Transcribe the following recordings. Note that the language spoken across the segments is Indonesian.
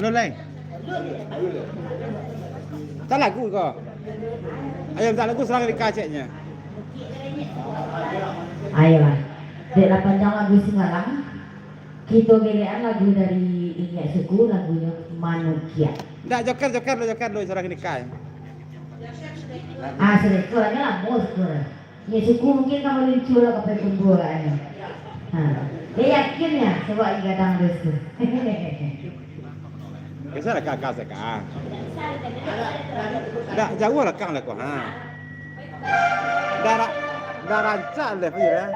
Anu lain. Tak lagu kau. Ayam tak lagu serang Rika ceknya. Ayolah. Dek panjang lagu Singalang. Kita gelean lagu dari Inyak Suku, lagunya Manusia. Tak joker lu serang Rika. Sudah suaranya lah bos suara. Inyak Suku mungkin kamu lucu lah kepada pembuaannya. Dia yakin ya sebab gadang dosa. Kisah lah kakak sekarang. Dah jauh lah kang lah kau. Dah rancak lah pergi dah.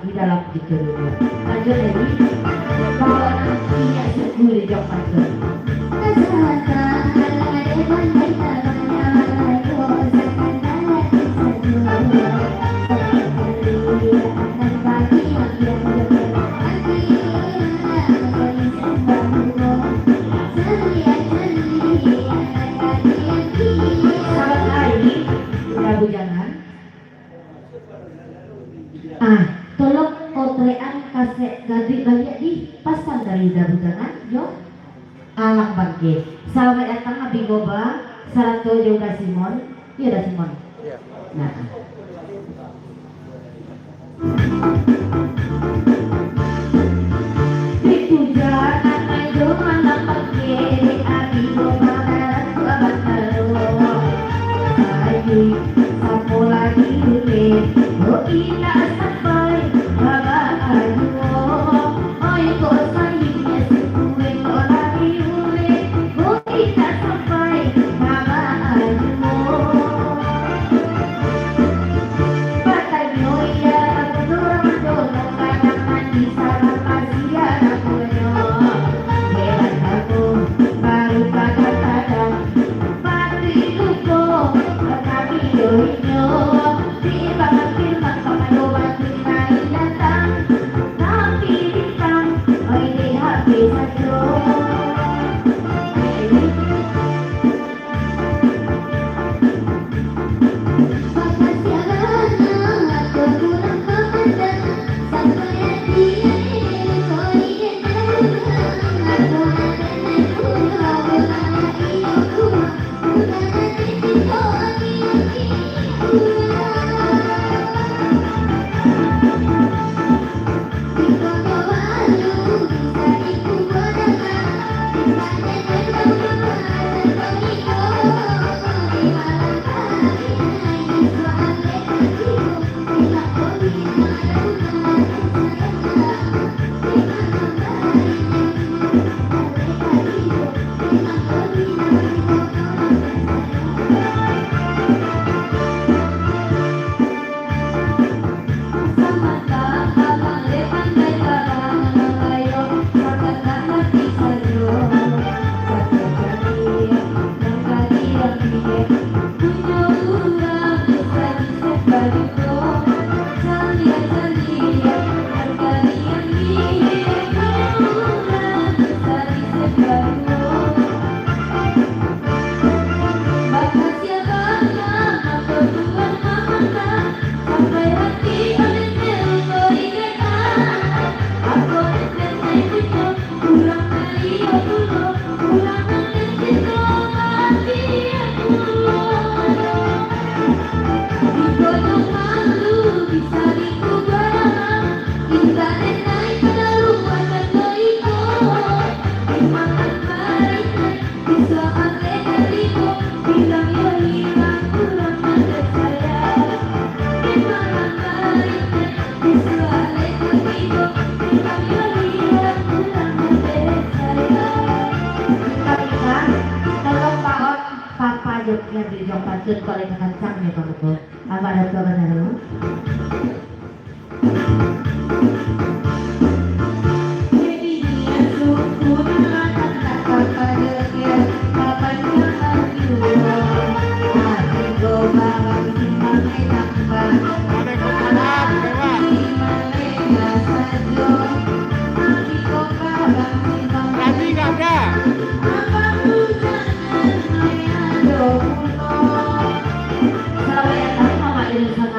Di dalam itu dulu. Lanjut lagi. Kalau nanti ya suku di Jakarta. Tolong potrean kaset gadik banyak dipasang dari dabutangan yo alang bangke. Selamat datang Abi Goba, Salato juga Simon. Iya dah Simon. Iya. Nah. Dipujakan ayo mandang bangke Abi Goba darahku abad taro. Lagi sapo lagi dule. Oh indah sampai baba ayo. Oi kok sayangnya sekue kok lagi ule. Oh indah sampai baba ayo. Patay mo iya durang dolong kadang mandi salah pasia nakunyo. Heran ako baru kadang-kadang pati luko kami doinyo. Di banget firman pamalo batin na Yang di jong patut kalau kencang ya Pak Betul. Apa ada tuh kan ada?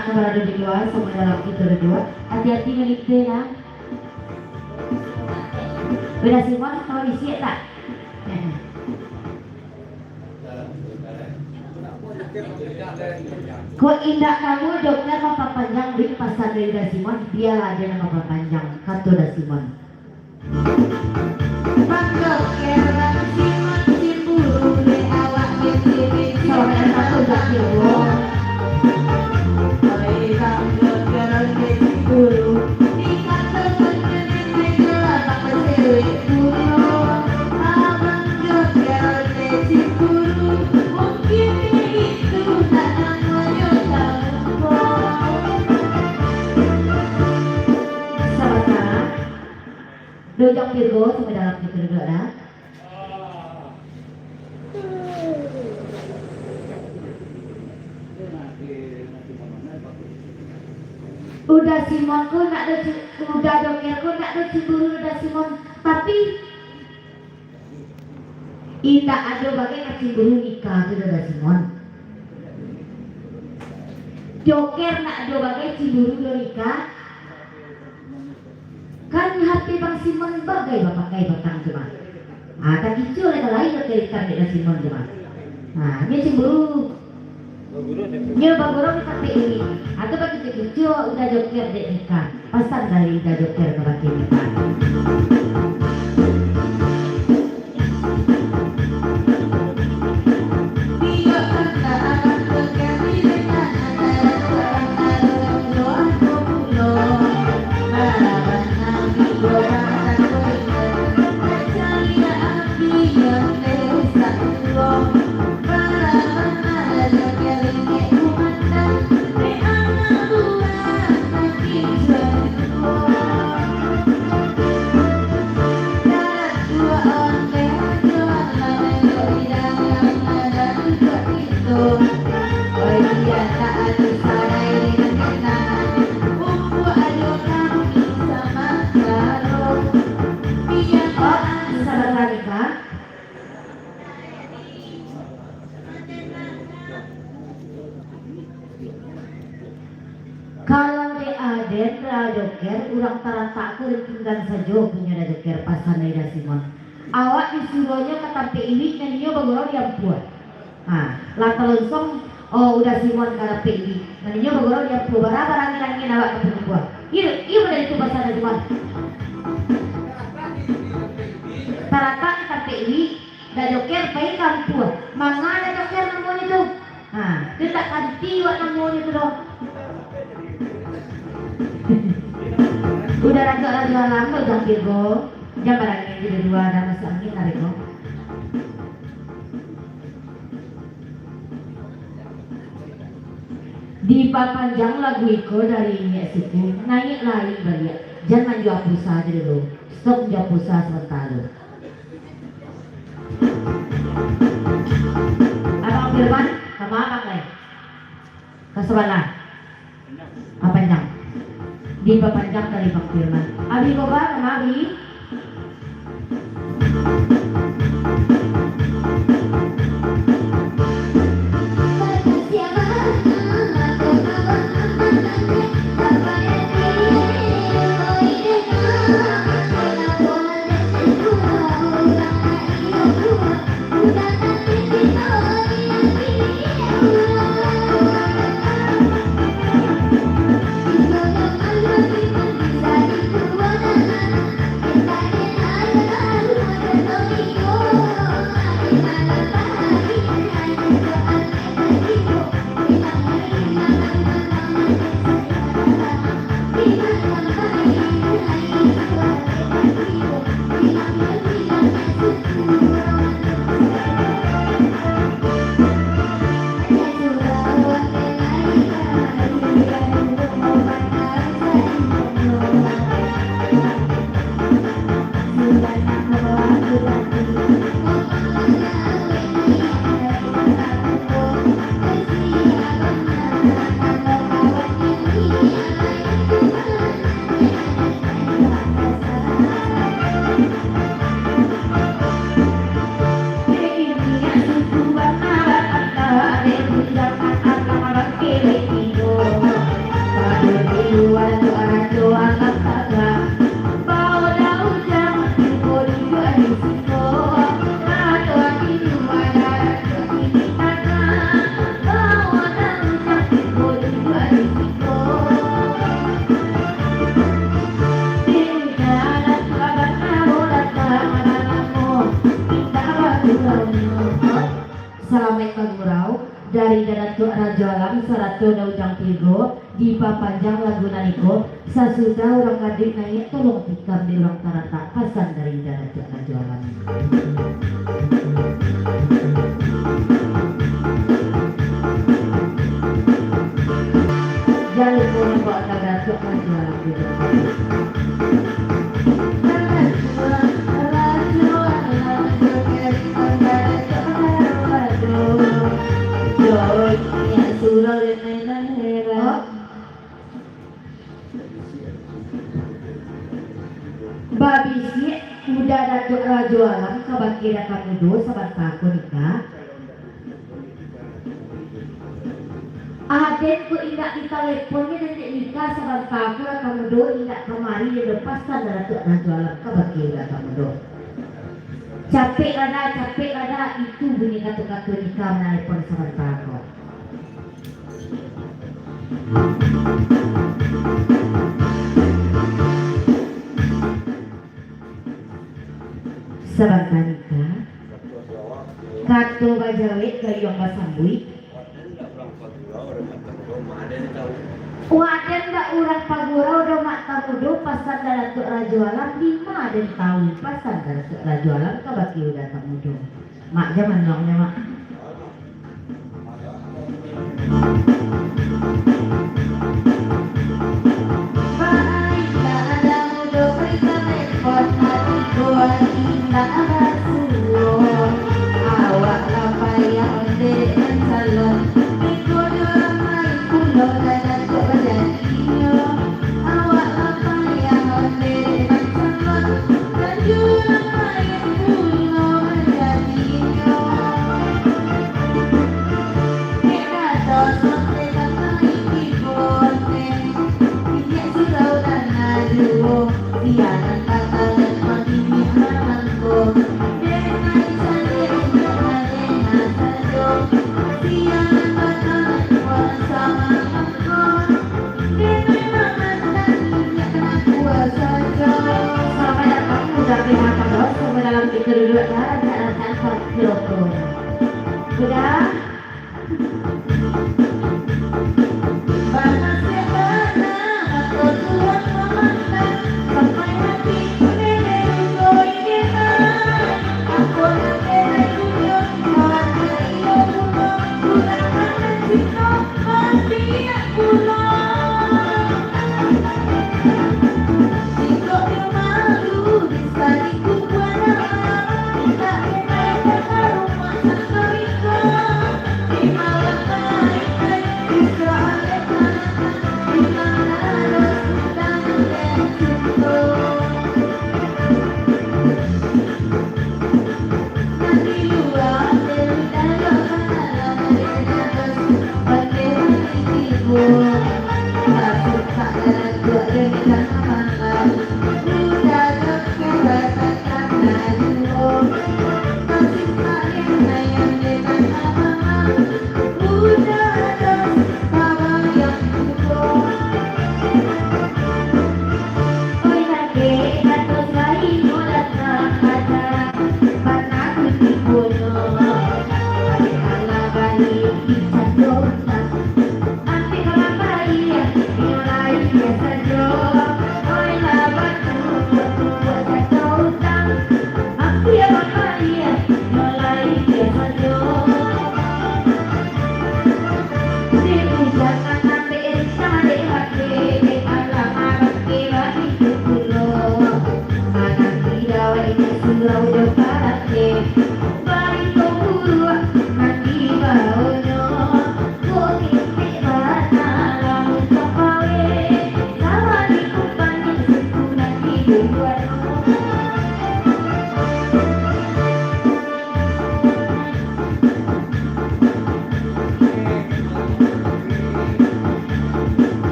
Kepada berdua, semua dalam itu berdua, hati-hati melipir lah. Beda Simon, kalau isi tak? Kok indah kamu dokter apa panjang di pasar dari Simon, dia aja nama apa panjang, kata dah Simon. Panggil keran Simon cemburu le awak berdiri, soalnya satu dah kira. Dojok Virgo sampai dalam itu juga dah. Udah Simon ku nak ada, udah dokter ku nak ada cemburu udah Simon, tapi Ida ada bagai cemburu nikah tu udah Simon. Joker nak ada bagai cemburu nikah. Kan hati Bang Simon bagai bapak kai batang cuma. Tak kicau lagi lain joker ikan dengan Simon cuma. Dia cemburu. Nyo bagoro kita pilih. Atau bagi kicau udah joker dek nikah. Pasang dari udah joker ke bagi nikah. Kalau di aden joker, urang tarantak ku tinggal saja punya joker pasan dari Simon. Awak disuruhnya ke tampe ini dan dia bagoro dia buat. Lata lonsong udah Simon ke tampe ini dan dia bagoro dia buat. Barang lagi awak ke buat. Iya pada itu pasan Simon. Tarantak ke tampe ini dan joker pakai kampur. Mangga ada joker namun itu. Kita kanti wak namun itu dong. Udah raja lama udah Virgo, jam barangnya jadi dua dan masuk angin tarik lo. Di panjang lagu iko dari ini situ naik lari balik, jangan jual pulsa aja dulu, stop jual pulsa sementara. Abang Firman, sama abang lain, kesebelah, apa panjang? Di panjang dari Pak Firman. Abi Boba sama Abi. risiko di jalan kabar kamu datang anakmu kita bagurau Selamat Kagurau dari Datuk Raja Alam Saratu Daujang Tigo di Papanjang Laguna Niko sasudah orang adik naik tolong tikam di orang tarata pasan dari Datuk Raja Alam. Jangan lupa buat Datuk Raja Alam juga. Babisi udah Datuk Raja Alam kabakira kamudo saban paku nikah. Aden ku indak di teleponnya nanti nikah saban paku kamudo indak kemari di lepaskan Datuk Raja Alam kabakira kamudo. Capek ada itu bunyi kata-kata nikah menelepon saban paku. Saban nikah kato bajawe gayong basambui waden da urang pagurau do mak tamudo pasan Datuk Raja Alam 5 dan tahun pasan Datuk Raja Alam kabaki udah tamudo mak zaman nongnya mak awak lapai yang onde dan salon ikut orang main pulau dan Datuk berjadinya awak lapai yang onde dan salon dan orang main pulau berjadinya kita dosa kita main bonte dia surau dan aduh dia dan kata dan mati mamanku dalam kedua cara tanpa filter. Sudah? Panas ya panas, aku tuang memandang sampai hati nenek koi kita. Aku nenek kuyuk, mati iyo pulang, pulang panas cinta, mati ya pulang. Cinta dia malu di saliku.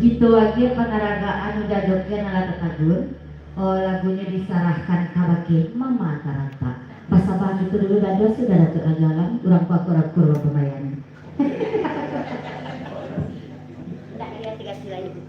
Gitu lagi penaragaan udah dokter alat tagur Oh, lagunya diserahkan kabake Mama Taranta. Basa bahan itu dulu dan sudah datuk agalan, urang kurang pembayaran. Tidak lihat tiga sila itu.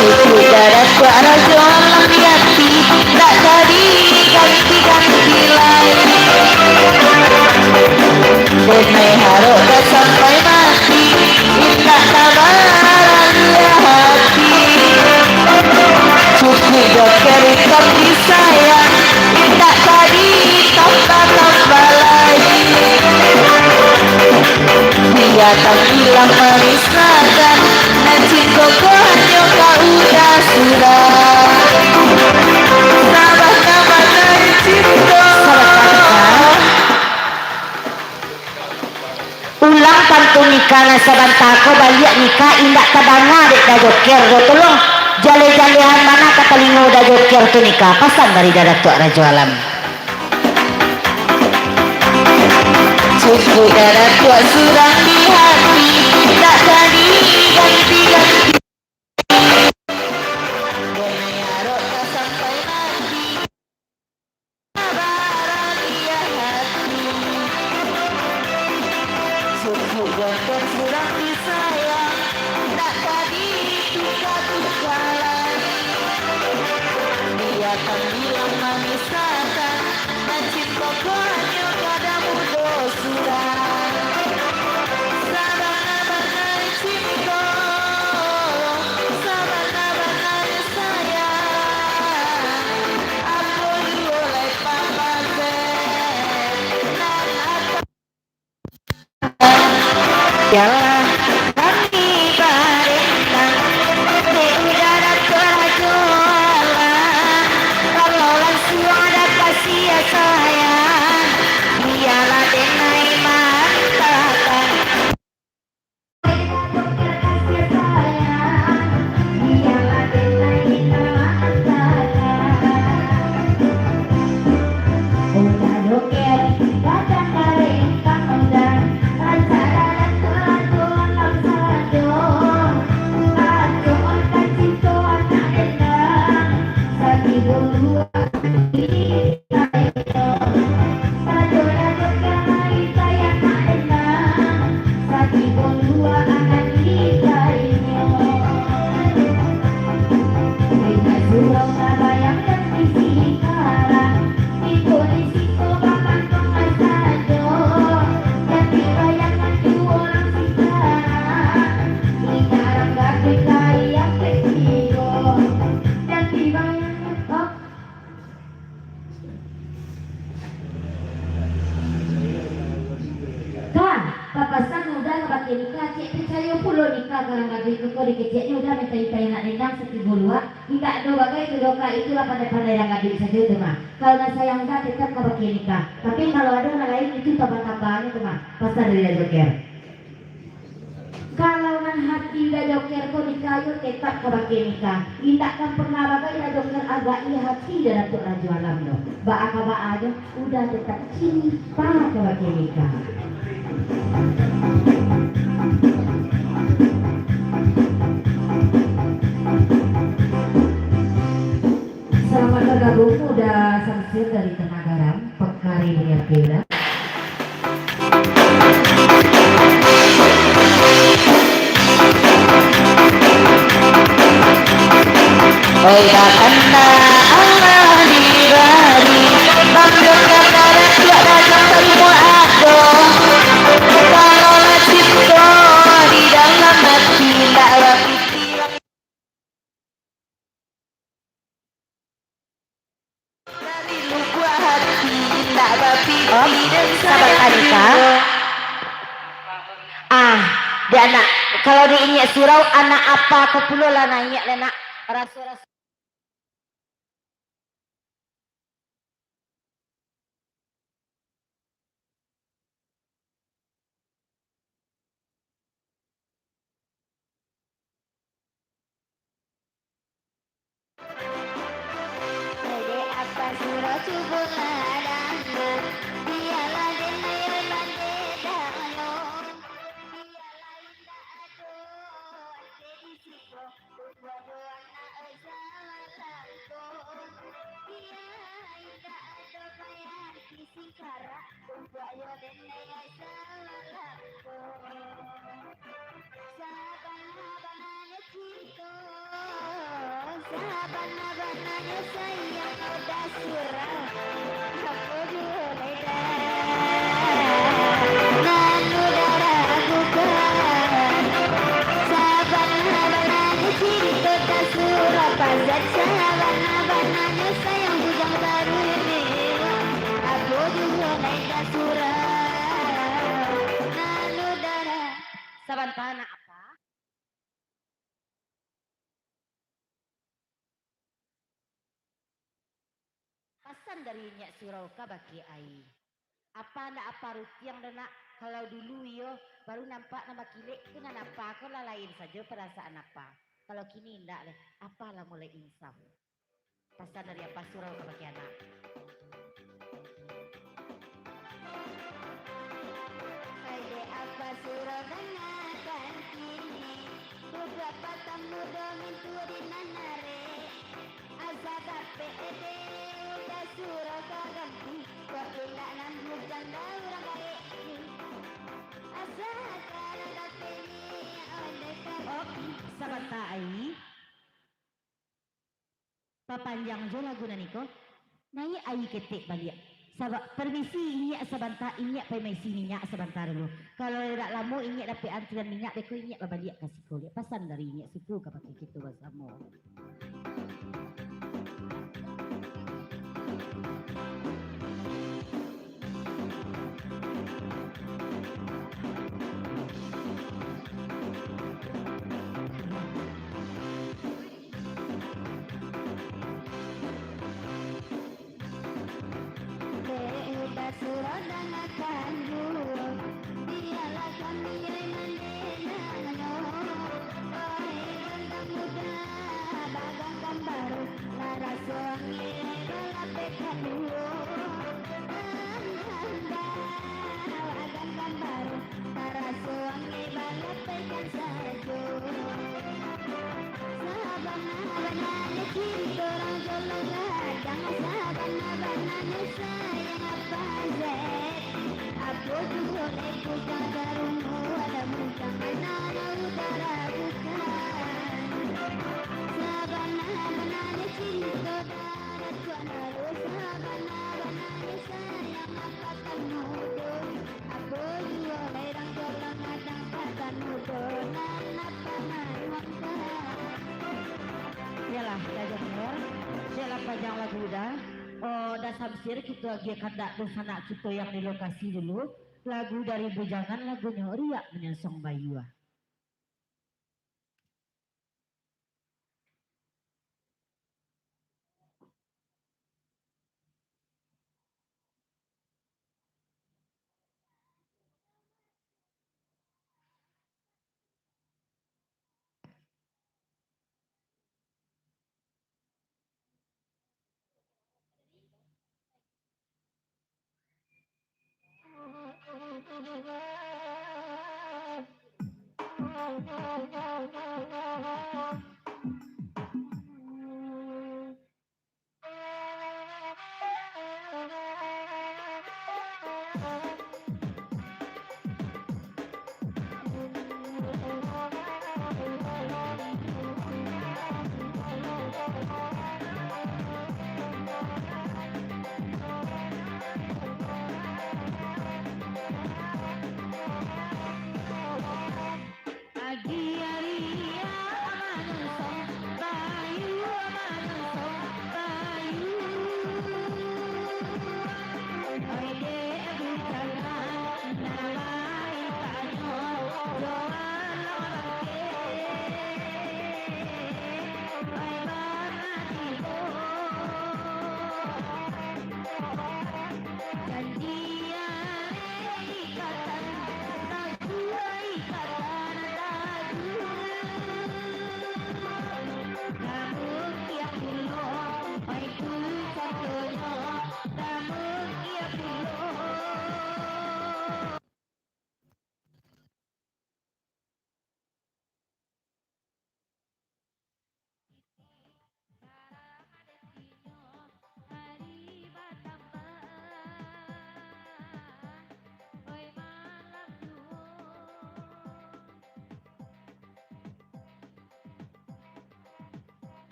Suku darat suara jolang di hati, tak jadi ganti-ganti lagi. Denai harok dah sampai mati, indah tabaran dia hati. Suku joker ikat disayang, tak tadi tambah-tambah lagi. Dia tak bilang manis nagan, nanti koko hanya kau udah sudah. Sabar nama dari cinta. Ulang pantun nikah na sabantako balik nikah indak tabanga dek da joker do tolong jale-jalehan mana katalingo da joker tu nikah pasan dari darat tu raja alam. Suku darat tu surang di hati, tak jadi ganti-ganti. Denai harok tak sampai mati, sabaran dia hati. Suku joker surang disayang, tak jadi tuka-tuka lagi. Dia kan bilang manis akan, dan cinta hanya padamu sudah. Sabana-banai cinta, sabana-banai sayang. Aku oleh papa nan apa jalan kami barengkan di udara kerajuan. Kalau langsung ada kasih ya sayang, biarlah denai mantakan. Papasan udah ngebagi nikah, cek percaya pulau nikah kalau nggak kau dikeceknya udah minta nak nendang setiap luar, tidak ada bagai itu doka itulah pandai-pandai yang nggak bisa itu mah. Kalau nggak sayang nggak tetap kau bagi nikah, tapi kalau ada orang lain itu tambah-tambahannya tuh mah, pasal dari joker. Kalau nan hati dah joker kau nikah itu tetap kau bagi nikah, tidak akan pernah bagai dah joker agak iya hati dan untuk raja alam lo. Ba aja udah tetap cinta kau bagi nikah. Selamat bergabung udah samsir dari Tengah Garam, Pekari Minyak Gila. Oi kata Allah dibari, bangga kata tidak datang semua aku. Kalau cinta di dalam hati tak berpikiran dari lubuk hati tak berpikiran sahabat Anita. Dia anak kalau diingat surau anak apa kepulau lah nanya anak rasu-rasu. Surau subur ladangku, biarlah denai pandai dalam, biarlah indah aduh, jadi siko, dua-dua nak salahku, biarlah indah aduh bayar kisi kara, dua-dua denai salahku, sabana-bananya cinta. Sabana-bananya sayang udah surau aku juleda nanu daragukan sabana-bananya cinta udah surau pazat sabana-bananya sayang bujang baru ini aku juleda surau nanu dara sabantana apa? Pesan dari Nyak Surau ka baki ai. Apa ndak apa ruti yang nak kalau dulu yo baru nampak nama kilek itu nampak aku lah lain saja perasaan apa. Kalau kini ndak leh apalah mulai insaf. Pesan dari apa Surau ka baki anak. Hai apa Surau dengarkan kini beberapa tamu domin turin nanare azab pede surau kaganti wakila nan hujan daurang kare asakan kateni ondekan sabanta ai papanjang jo lagu naniko nai ai ketik balik sabak permisi inyak sabanta inyak permisi minyak sebentar dulu kalau tidak lama inyak dapat antrian minyak beko inyak babalik kasih kulit pesan dari inyak suku ka pakai gitu bersama. Surau dengarkan dulu dialah kami yang mendengarnya wahai benda muda bagaikan baru lara suami balapekan dulu anda bagaikan baru lara suami balapekan saja sabana-bananya cinta orang jolong gadang sabana-bananya sayang apa zet aku juga leku kadarunmu ada muncang mana udara bukan sabana-bananya cinta darat kuanaru sabana-bananya sayang apa kamudo aku juga lerang jolong gadang katamudo nan apa manuangkan yalah dajah dengar siapa pajang lagu dah oh dah samsir kita lagi kandak tuh anak kita yang di lokasi dulu lagu dari bujangan lagunya riak menyensong bayu.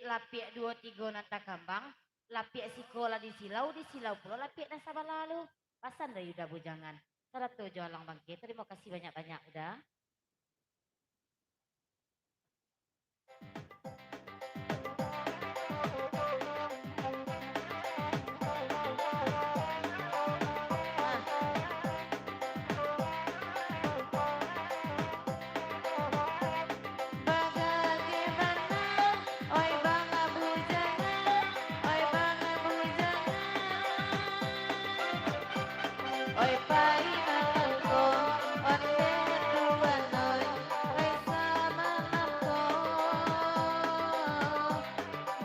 lapiak 2 3 nanta kambang, lapiak sikola di silau pulau lapiak nasa lalu. Pasan dari udah bujangan. Saratu Jolang Bangke, terima kasih banyak-banyak udah. Oi pai nalangko, onde tuanoi, oi sama namko,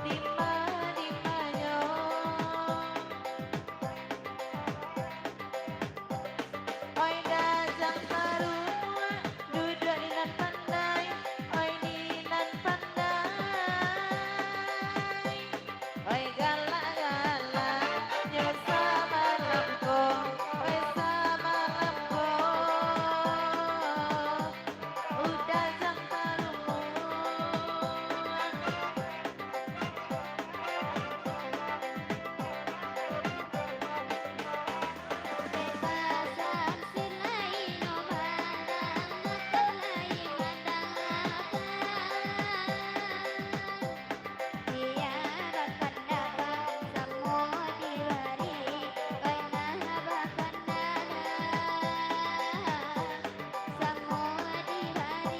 dima dimanyo. Oi dajang tarunua, duduk di nan pandai, oi di nan pandai. Oi galak-galak, nyo sama namko. Bebasan silai no balang makalai madangakan Tiada kandakan samo diwari Koi nahabakan samo diwari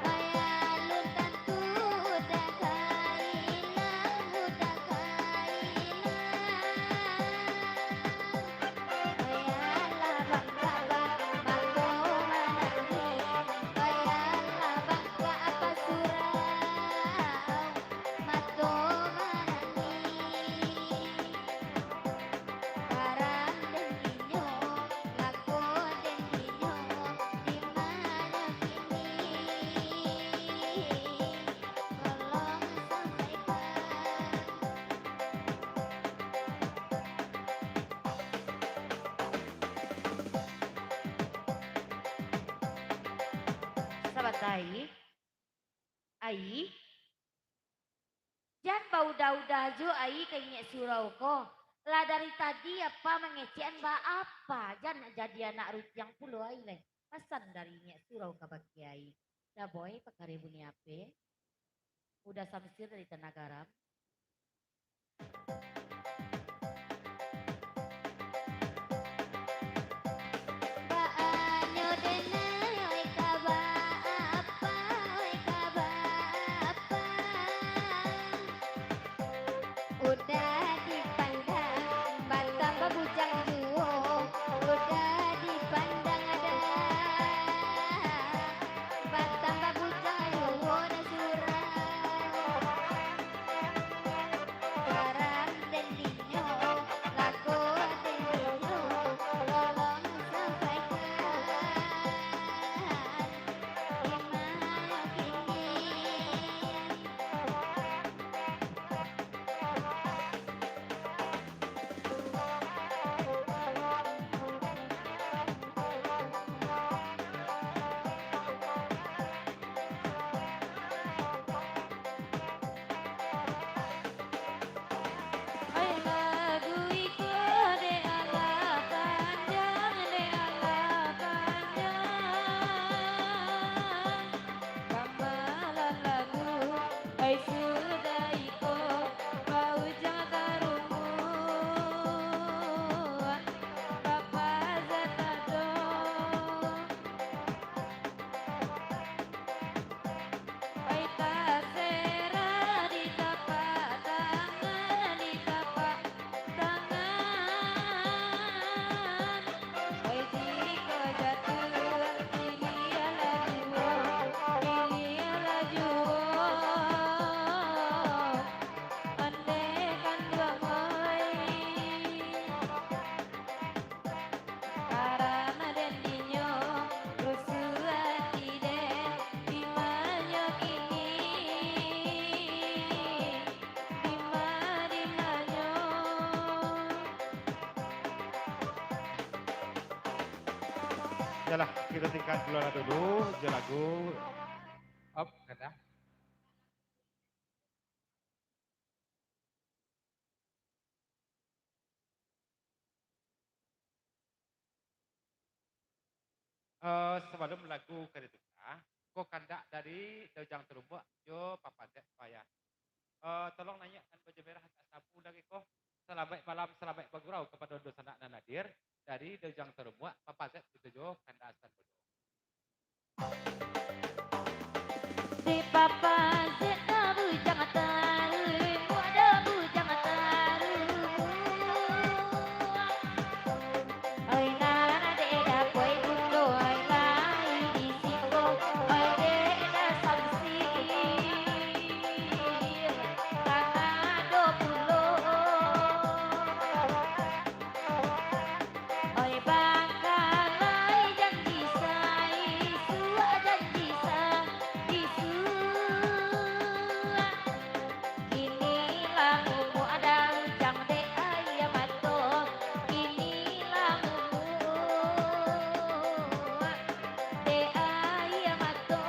Kaya lutan tu dakailang Sahabat Ai, jangan bau udah jo Ai kayaknya surau ko. Lah dari tadi apa mengecehan apa? Jangan jadi anak rut yang puluh Ai leh. Pesan dari nyek surau ke baki Ai. Dah boy pakare buni ape. Udah samsir dari Tanah Garam. Baanyo denai oi kaba apa Udah dipandang Batam babujang juo Udah dipandang ada Batam babujang juo dan surau Barang dan dinyo Laku dan dinyo Tolong sampaikan Gimana kini Oi lagu iku de ala panjang Pambalan lagu oi sudah iko kau jakarungu Papa zatado Oi kasera di tapak tangan Oi jika jatuh pilih laju Andekan dua moi Karena dendinya rusuh tidak dimanyo kini dimanyo Yalah, kita tingkat dulu dulu, lagu. Up, kata. Sebelum lagu keduka, kok kandak dari Dojang Terumbuk, yo papa dek payah. Tolong nanyakan baju merah agak sapu lagi kok. Selamat malam, selamat bagurau kepada dosa anak dan nadir dari Dojang Terumbuk, papa dek itu jo kandak asal bodoh. Di papa zeta bujang taru, muda bujang taru. Oi nana de da koi bundo, oi lai di siko, oi de da samsi. Tanggal 20. Oi bangkalai janji sai, sua janji sa, isu. Inilah mumu ada ujang de ayam mato, inilah mumu de ayam mato.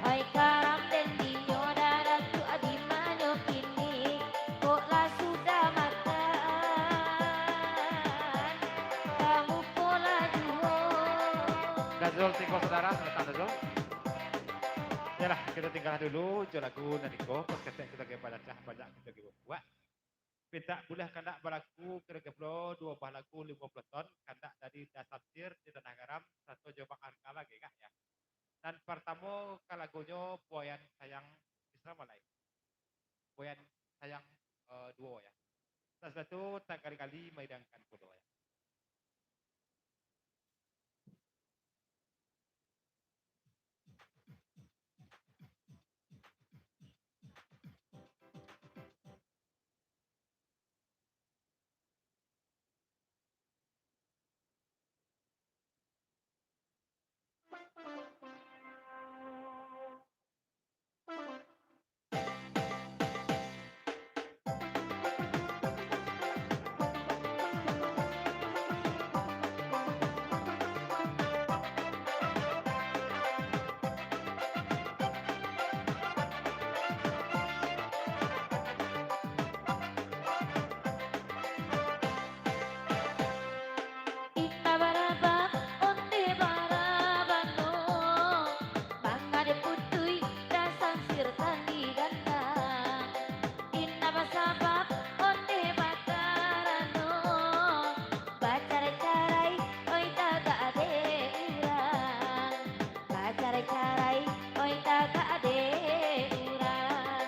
Oi karam den dinyo daratu adi manyo kini, koklah sudah makan, kamu pola juo. Dazul tinggal saudara, datang Dazul. Yalah, kita tinggal dulu jo lagu naniko, pas ketek kita ke pada cah banyak kita ke buat. Pinta boleh kandak balaku kira-kira 2 bah lagu 50 ton, kandak dari Dasapsir di Tanah Garam, satu Jombang Angka lagi kak ya. Dan pertama lagunya Boyan Sayang Isra Malay. Boyan Sayang duo ya. Dan satu tak kali-kali maidangkan kudo ya. Inna baraba, onde barabano, mangade putui dasang sirtan di ganda. Inna basabab, onde batarano, bacarai-carai, oi taga ade urang. Bacarai-carai, oi taga ade urang.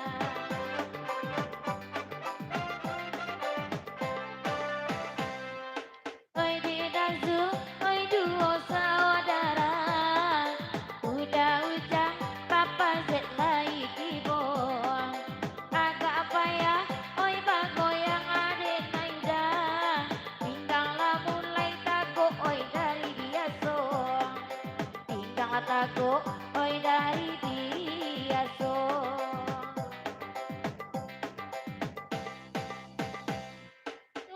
Oi didazu, oi duo saudara, udah ujang papa zet lagi kibong. Agak apa ya, oi bagoyang ade naida, pinggang lah mulai takut, oi dari biaso. Pinggang lah takut, oi dari biaso.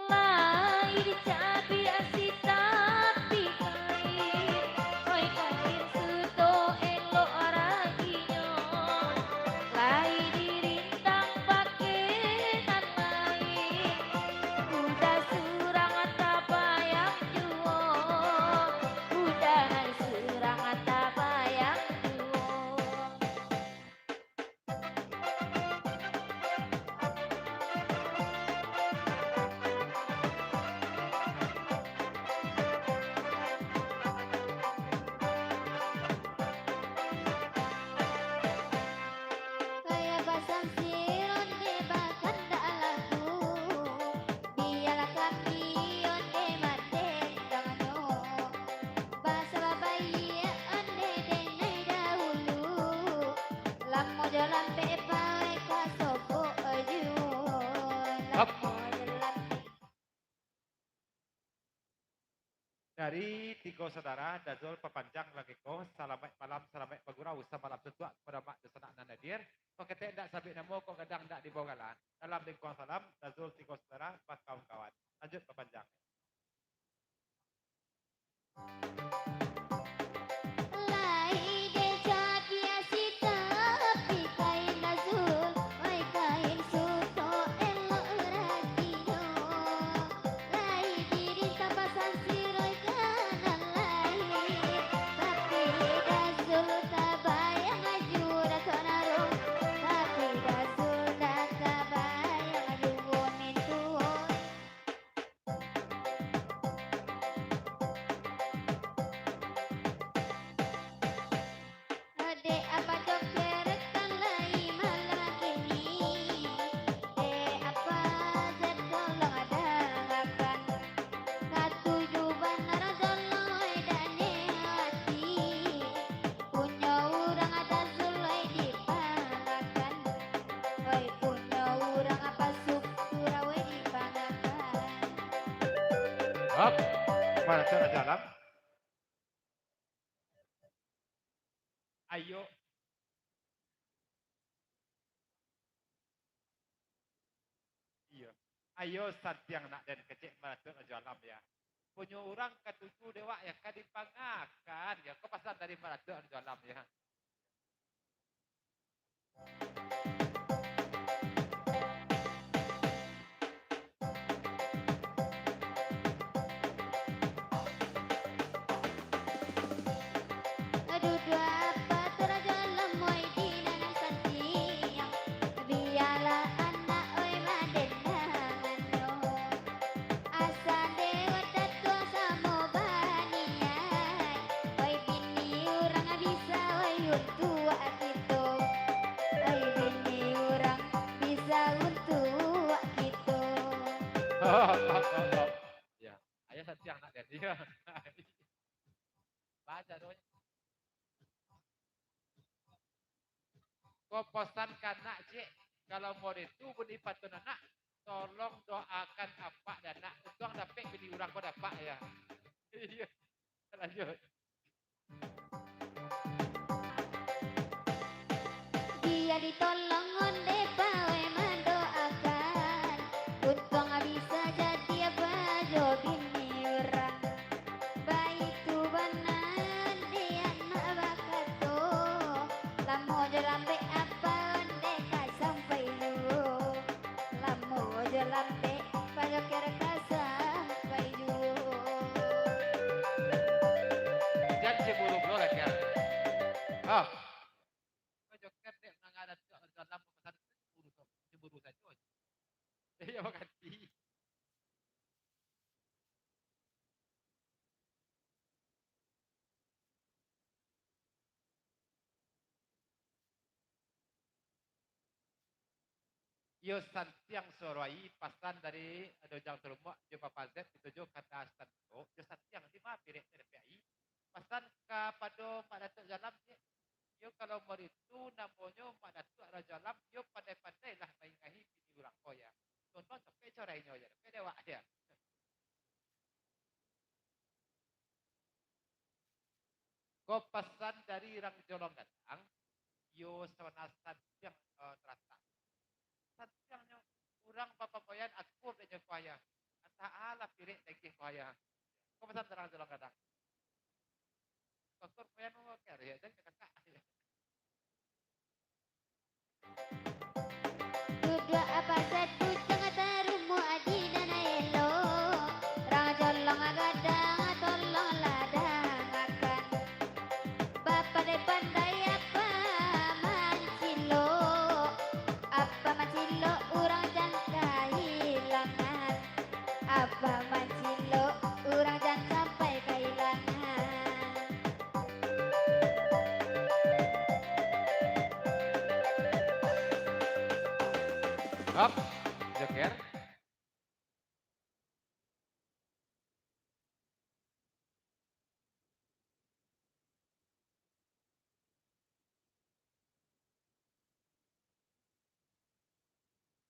Lai dicapi asih tapi kain, oi kain suto elok raginyo. Lai dirintang pakenan lain, udah surang tabayang juo, udah surang tabayang juo. Kaya basang siron de bakan lagu, dialah kami onde maten tanganyo. Basa babayi onde denai dahulu, lamo jalan pepa ka sopo ajuon. Hop. Lamo jalan Dari 3 saudara, Dazul Papanjang lagi ko, selamat malam, selamat bagurau, semalam setua kepada mak dosa anak dan nadir. Kok kita tidak sabit namo, kok kadang tidak dibawa galan. Dalam lingkungan salam, Dazul 3 saudara, pas kawan-kawan. Lanjut Papanjang. Lai de jadi asih tapi kain nazul, oi kain suto elok raginyo. Lai diri tapasan siroi kain Hop, pada cara jalan. Ayo. Iya. Ayo satiang nak dan kecik pada jalan ya. Punya orang ketujuh dewa ya kadipangakan ya. Kau pasal dari pada jalan ya. Aduh dua apa terjalan moi di nanang santiang biarlah anak oi maden nanganyo asa dewa tatua samo banian oi bini urang bisa oi untua gitu oi bini urang bisa untua gitu Ya, ayo satiang nak dan dia. Baca doanya. Kau pesan kanak cik, kalau mau itu beli patun anak, tolong doakan apa dan nak, tuang dapat beli orang kau dapat ya. Iya, lanjut. dia ditolong onde pawe mendoakan untung bisa jadi bajo bini orang baik tu banan dia nak bakato lamo jelambe apa onde ka sampai lu lamo jelambe pajo kira ka sampai lu Jangan cemburu lah kan. Oh, kau joker dek nang ada dalam pesan cemburu saja. Iya makasih. Yo santiang soroi pasan dari dojang terumok jo papazet itu jo kata astanto yo santiang di ma pirek RPI pasan ka pado mak datuk jalam yo kalau mau itu namanya mak datuk ara jalam yo pandai-pandai lah main ngahi bini urang koya contoh sampai corainya ya sampai dewa ya ko pasan dari rang jolong datang yo sawana santiang terasa santiangnya urang papapoyan akur dan payah ta'ala pirik daging payah kau pesan terang jolong kadang akur payah mau ya dan kakak Duduk apa satu tengah tarumu adina na elo Rajolong agadang tolong ladang akan Bapa de pandai apa mancilo Apa mancilo urang jangka hilangan Apa mancilo urang jangan sampai kehilangan hop joker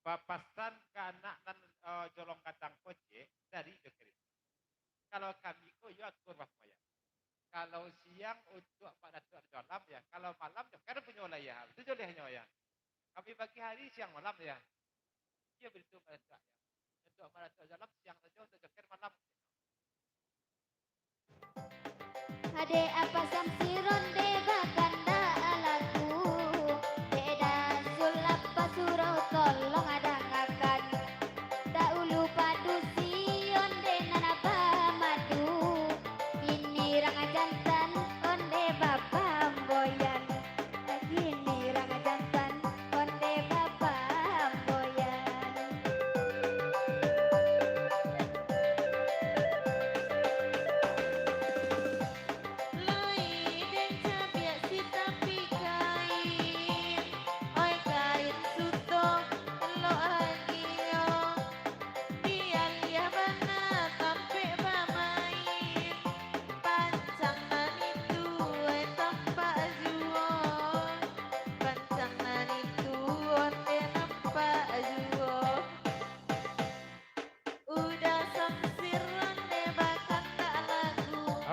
papasan ke anak dan jolong kadang poce dari joker itu. Kalau kami ko yo akur ya. Kalau siang untuk pada jalam ya. Kalau malam joker punya ya. Itu jolehnya ya. Kami pagi hari siang malam ya. Dia begitu pada ya. Untuk pada jalam siang saja untuk joker malam. Ade apa samsiron de bakanda alaku Beda sulap pasurau tolong adangakan Daulu padu sion de nanaba madu Ini ranga jantan onde bapa amboyan Ini ranga jantan onde bapa amboyan Lai den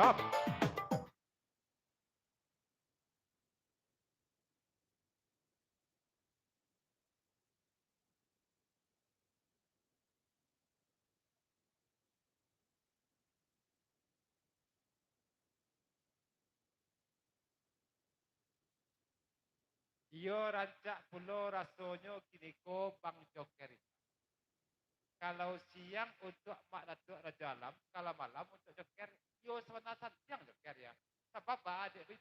Hop. Iyo rancak pulo rasonyo kini ko bang joker. Kalau siang untuk mak datuk Raja Alam, kalau malam untuk joker. Yo sebenarnya siang joker ya. Sebab apa adik itu?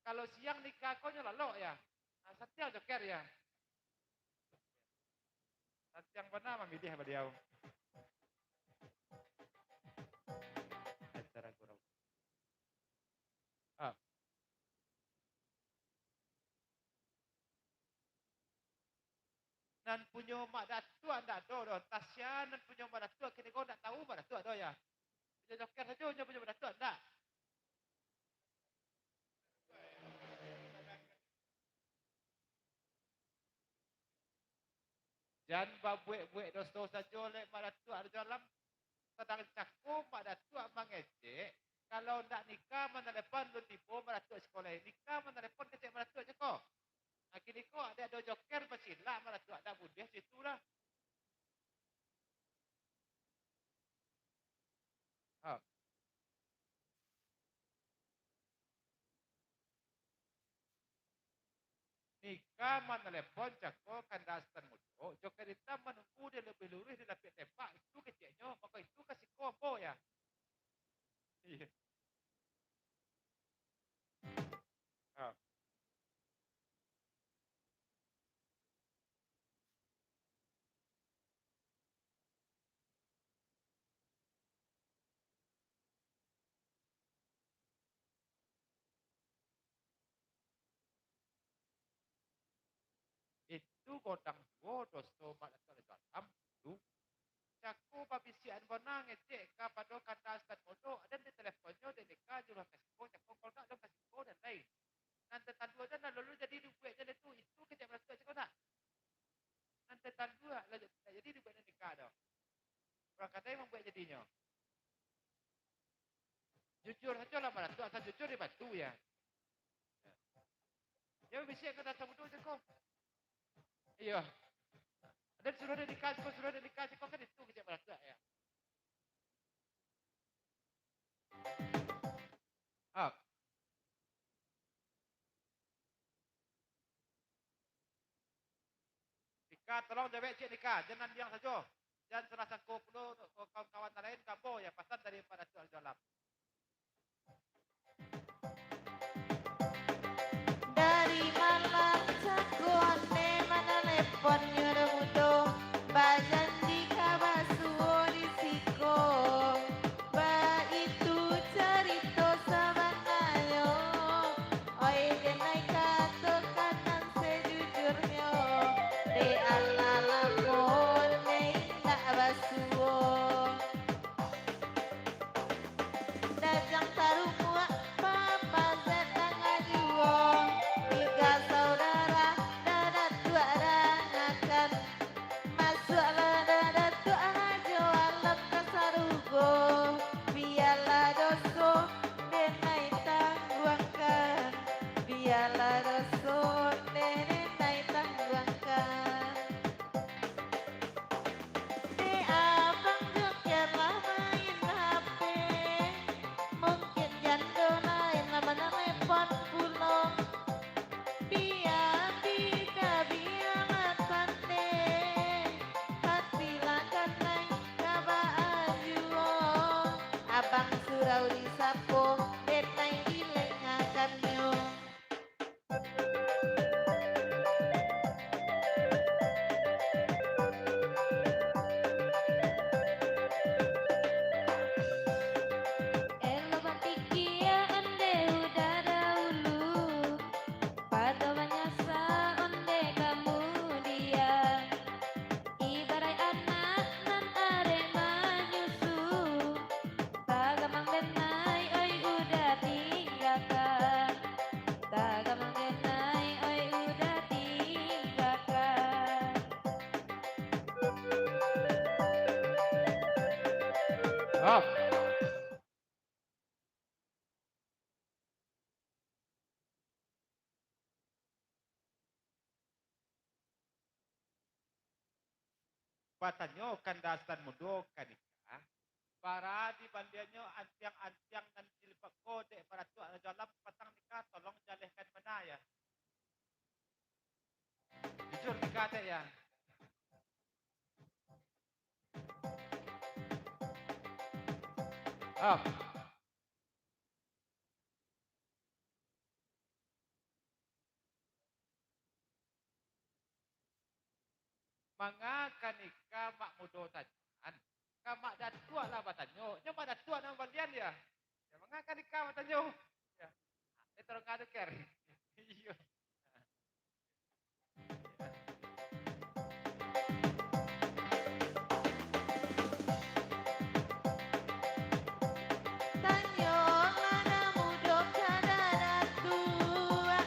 Kalau siang nikah kau nyolok ya. Nah, siang joker ya. Siang benar memilih beliau. Acara kurang. Ah. Nan punya mak datuk anda do Tasya nan punya mak datuk kini kau tak tahu mak datuk do ya. Punya joker saja punya mak datuk tak. Jangan babuek-buek dosa saja oleh mak datuk ada dalam sedang cakup mak datuk mengejek. Kalau nak nikah mana depan lu tipu mak datuk sekolah. Nikah mana depan kecek mak datuk je kau. Nah kini kau ada do joker bersilap mak datuk ada budih situlah. Ha. Nikah mana telepon cakap kandastan mudo. Joker itu menunggu dia lebih lurus dia dapat tembak. Itu keceknya. Maka itu kasih kombo ya. Iya. Ha. Itu godang dua dosa mak datuk dalam. Itu. Cakup babisian bonang ngecek kepada kandastan mudo. Dan di teleponnya dia nikah juga kasih kombo. Cakup kalau tak ada kasih kombo dan lain. Nanti tandua dan lalu jadi duit jadi itu kecek mak datuk cakap tak. Nanti tandua lalu jadi duit nikah dah. Orang kata yang membuat jadinya. Jujur saja lah mak datuk. Asal jujur dibantu ya. Ya bisa kena sama tu je kau. Iya. Dan suruh dia nikah, suruh dia nikah, kau kan itu kerja berasa ya. Ah. Nikah, tolong jawab cik nikah, jangan diam saja. Jangan salah sangkut dulu kawan-kawan lain kamu ya pesan daripada Tuhan Jalam. Dari malam cakuane mana lepon nyurudo bajan di kabasuo di siko ba itu cerita sabanayo oi kenai kato kanan sejujurnya de ala lakon ne tak basuo dajang taruh muak papa zetang ajuo tiga saudara dadat dua rangakan masuklah dadat dua ajo alam kasarugo biarlah doso denai tangguangkan biarlah doso denai tangguangkan di abang jokerlah main HP mungkin jando lain nama telepon pulang biar bika biar pandai hati lakan naik kabaan juo abang surau disapo denai dilengakan nyo elo batikia ande udah dahulu pada banyasa onde kemudian ibarat anak nan arema nyusu tagamang denai oi udah tinggalkan tagamang denai oi udah tinggalkan Ah. Batanyo kandasan mudo kanika. Para di bandianyo antiang-antiang dan silpak ko dek para tua na dalam patang nikah tolong jalehkan manaya. Jujur nikah dek ya. Oh. Mga kanika mak mudo tajan. Kamak dan tua lah batanyo. Nyo mak dan tua nang bandian ya. Ya mga kanika batanyo. Ya. Itu orang kado ker. Iya. Tanyo lana mudo kadana tua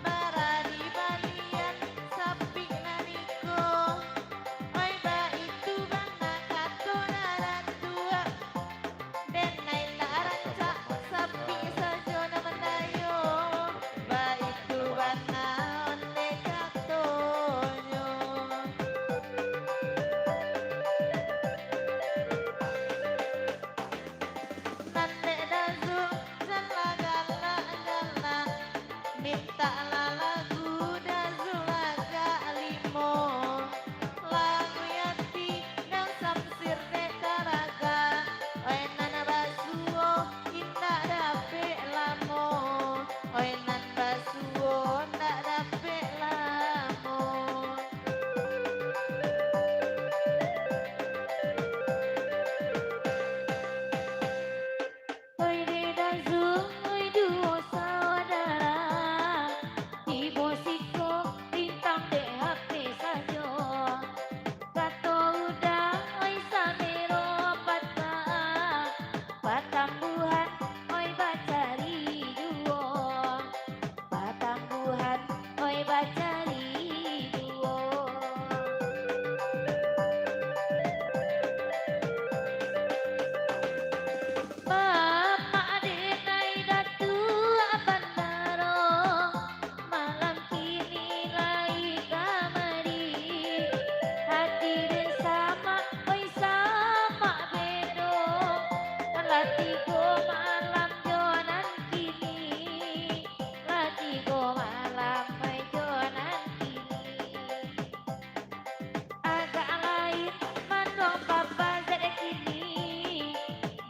Baradi balian sapi naniko Oi ba itu bana kato nara tua Den laila ranca sapi sajo naman tayo Ba itu bana onde katonyo Nande dazu jala gala gala minta lagu dazu laga limo lagu yati dan samsir de taraga oi nana basuo inda dape lamo oi nan basuo nda dape lamo Oi deda zung, oi duo saudara Ibu siko, bintang de hati sajo Kato udah, oi samiro pata Patambuhan, oi bacari duo Patambuhan, oi bacari duo Bapak adenai datu bandaro malam kini lagi kamari hadirin sama oi sama bedo latigo malam jonan kini latigo malam jonan kini agak lain mandong papa zek kini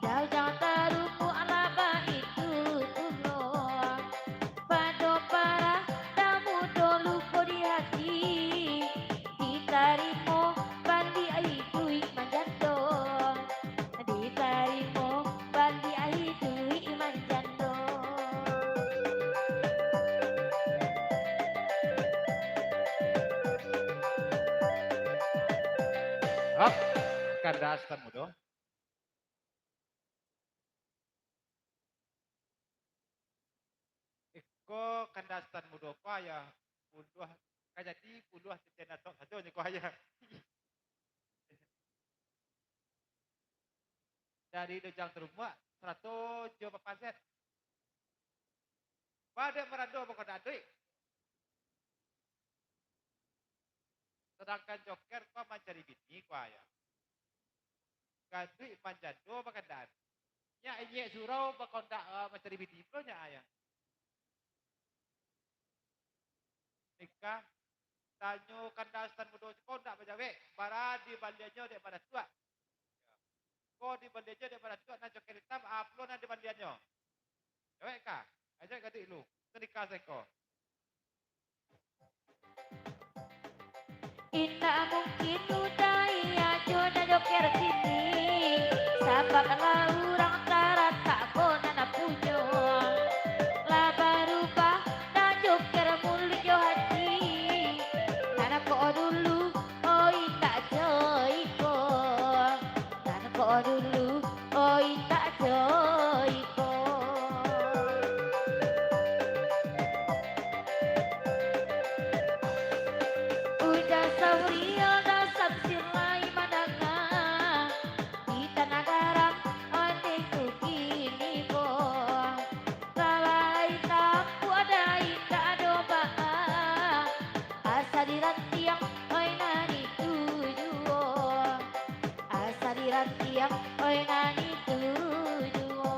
Dau jangan taruhmu alaba itu tulung Pado parah damu dolu ko di hati Ditarimo bandi itu manjandong Ditarimo bandi itu manjandong Hop. Kandasan mudo. Iko kandasan mudo ko ya. Puluh kajati puluh titian atok saja ni ko ya. Dari dojang terumah 100 juta paset. Pada merado bukan adui. Sedangkan joker kau mencari bini kau ya. Kadui manjado bukan dan. Nya inye surau bakal tak mencari bini kau nya ayah. Nikah tanyo kandasan mudo kau tak berjawe. Bara di bandiannya daripada tua. Kau di bandiannya daripada tua. Nah joker hitam upload di bandiannya. Jawe kah? Ajak kadui lu. Nikah seko. Indah mungkin udai ajo na joker sini Sabak orang tarat tak kona na pujo La baruba na joker mulut jo hati Nana ko dulu oi tak joiko Nana ko dulu oi tak joiko Udah saurio dah sabsir lai madanga di tanah garam ane oi ngani tujuo.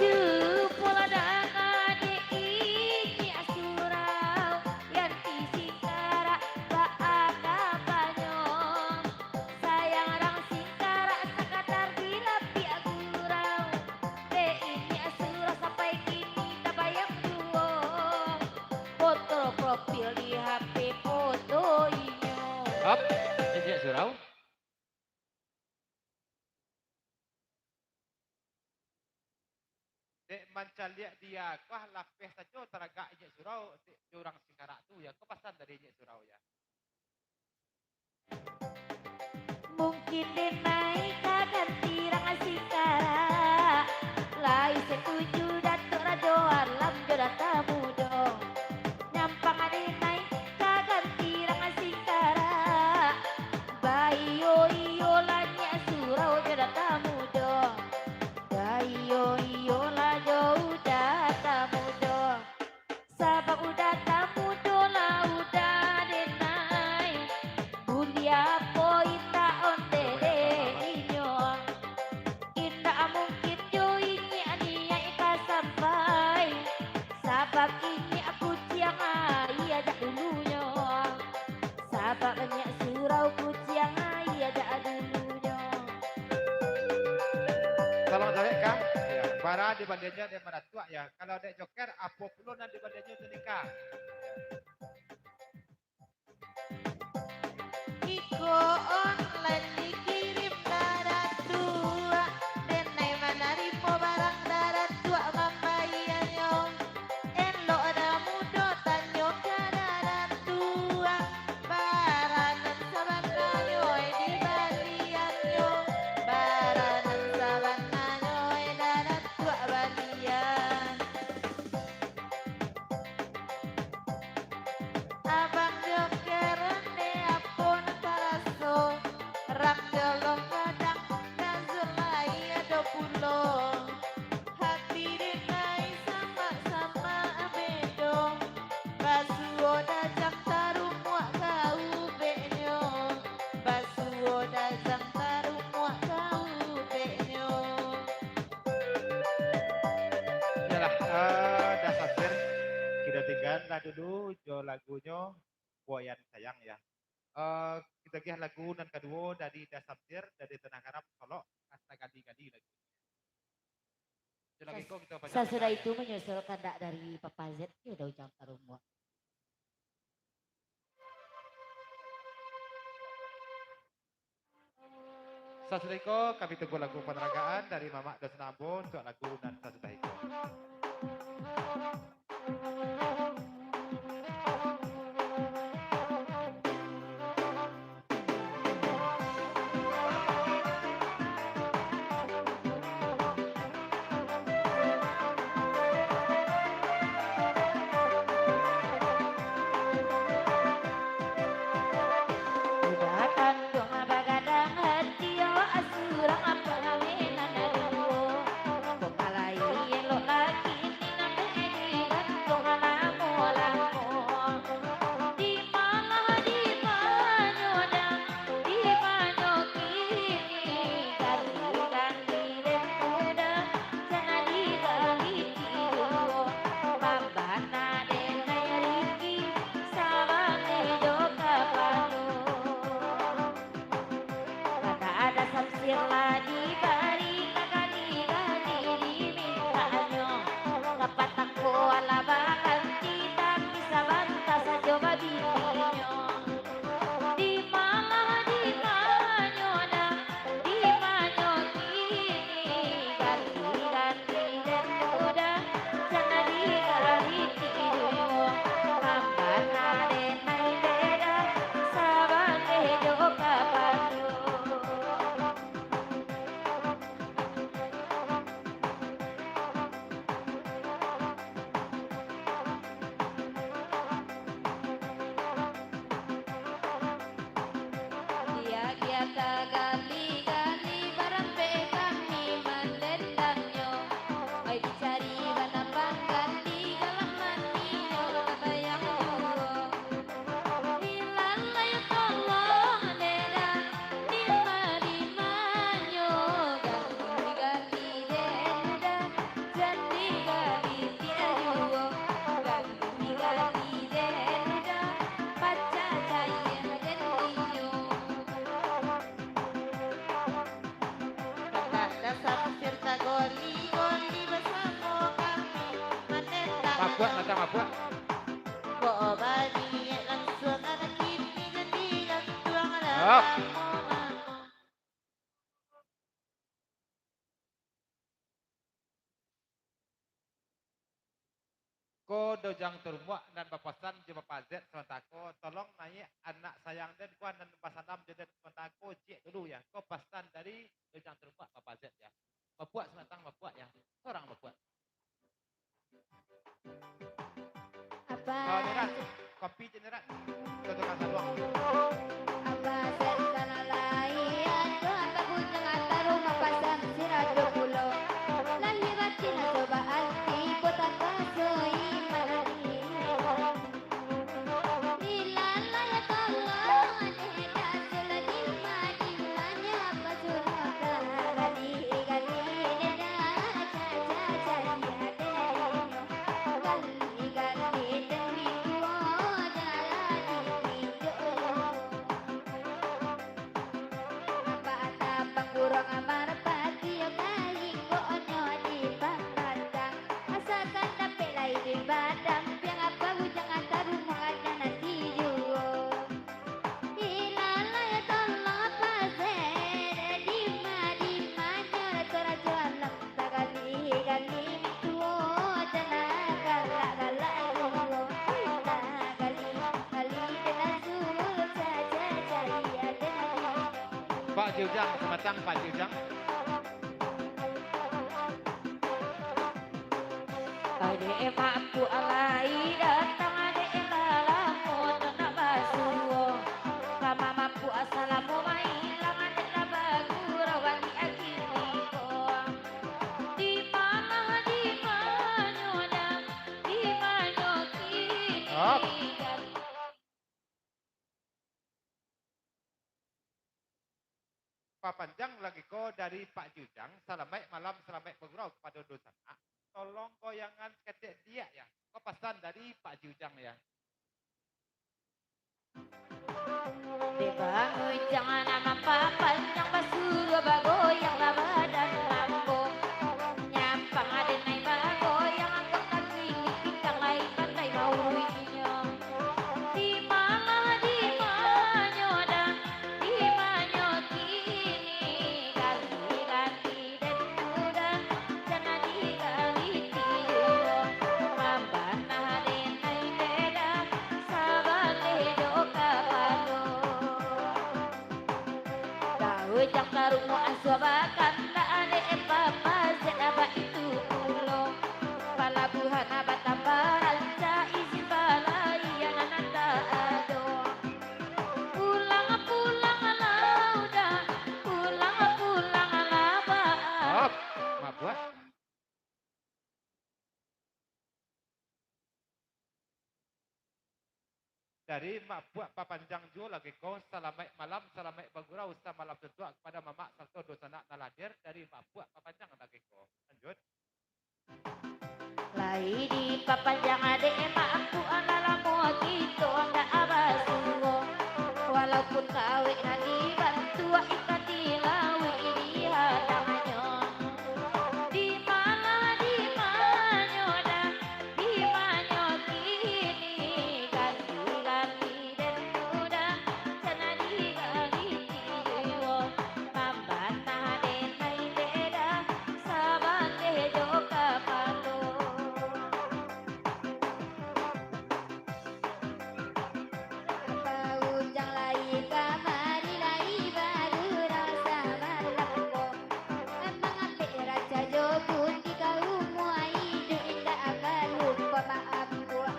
Jupula danga de ini asurau yang isikara baaka banyong. Sayang orang singkara sakatar bilapi agurau. De ini asura sampai kini tak bayang duo. Foto profil di HP foto inyo. Up, ini surau. Dek mancal liak dia, kah lapeh saja teragak ijek surau, dek orang singkarak tu ya, kepasan dari ijek surau ya. Mungkin denai kaganti rang sikara. Lai setuju datuk rajo alam jodoh tamu dong. Nyampang denai kaganti rang sikara. Bayo iyo lanya surau jodoh tamu dong. Bayo iyo la jauh tamu dong. Sabab udah tamu dong lah udah denai. Bulia poita onde inyo. Kita mungkin jo ini ania ika sampai. Sabab ini aku ciang ai ada dulunya. Sabab banyak surau ku ciang ai ada dulunya. Kalau dari kah, ya, bara di badannya dia mana tua ya. Kalau dek joker, apa puluh nanti badannya tu nikah. Iko online dikirim darat dua. Denai manari po barang darat dua mambayanyo. Elo ada mudo tanyo ka darat dua. Baranan sabananyo di balianyo. Baranan sabananyo darat dua balian. Abang joker ne apun karaso. Rak jolong kadang nazulai ada pulau. Hati denai sama-sama bedong. Basuo dajang taruh muak kau benyo. Basuo dajang taruh muak kau benyo. Yalah, dah hampir kita tinggallah dulu jo lagunya Boyan Sayang ya. Kita gih lagu dan kedua dari Dasabdir dari Tanah Harap Solo kasta gadi-gadi lagi. Jo lagi kok kita baca. Sesudah itu menyusul kandak dari Papa Z ya udah ucap taruh muak. Sesudah itu kami tunggu lagu penerangan dari Mamak dan Senabon untuk lagu dan sesudah itu. Udah kandung bagadang hati yo asurang apa ngamenan aduh. Kok kalai elok lagi ini namanya sematang mabuak. Kok bani langsung anak kini jadi tuang Hop. dalam Ko dojang turmuak dan papasan je Bapak Z sementako tolong naik anak sayang dan kuan dan pasanam je dan sementako cik dulu ya. Ko pasan dari dojang turmuak Bapak Z ya. Bapak sematang bapak ya. Seorang bapak. apa Nerat, kopi je nerat. Dojang saluang. apa serkana layan do apa bujang antar rumah pasang sirado pulo lahir batin cobaan tipu tata soi manani dilala ya tolong ada suladi madimanya apa surga gali gali deda caca gali gali demi tuo jalani hijau apa kurang amar pati yo kali ko onyo di pangkatang asalkan dapet lai di badang piang apa hujang antar rumah ada nanti juga hilala ya tolong apa zere di mana tora jalan tagali gali tuo dana gala gala gali gali dana sul caca cari ada Pak Jujang sematang Pak Jujang. ade emakku alai datang ade elalamu nak basuo kama mapu asalamu mailang ade labagu rawani akiriko di mana dan di mana kini Hop. Pak Panjang lagi ko dari Pak Jujang. Selamat malam, selamat bergurau kepada dosana. Tolong goyangan ketik dia ya. Ko pesan dari Pak Jujang ya. Dibangun jangan nama papan yang basuh bagoyang lah badan lambung nyampang ada naik bagoyang angkat kaki pinggang lain pandai mau ruinya di mana dah di mana kini ganti dan muda jangan digali tiyo mabana denai beda sabale do kapalo ujang karungu aswabakan tak ada apa-apa apa itu pulau palabuhan abad tambaran ca izin balai yang ananda ado pulang lauda pulang laba Hop. Mabuak. Dari Mak Buat Pak Panjang Jo lagi ko selamat malam, selamat bergurau sama malam tentua kepada Mamak serta dosana naladir dari Mak Buat Pak Panjang lagi ko. Lanjut. lai di papan jangan ada emak aku analamu gitu anda abasuo walaupun kawin nanti bantu ikat dilawi ini hadangannya di mana dah di mana kini ganti dan muda sana digali tiyo mambana denai beda sabate do kapalo ujang lai kamari lai baru rasa malangko emang ape raja jogun di kau muai indah akan lupa maaf gua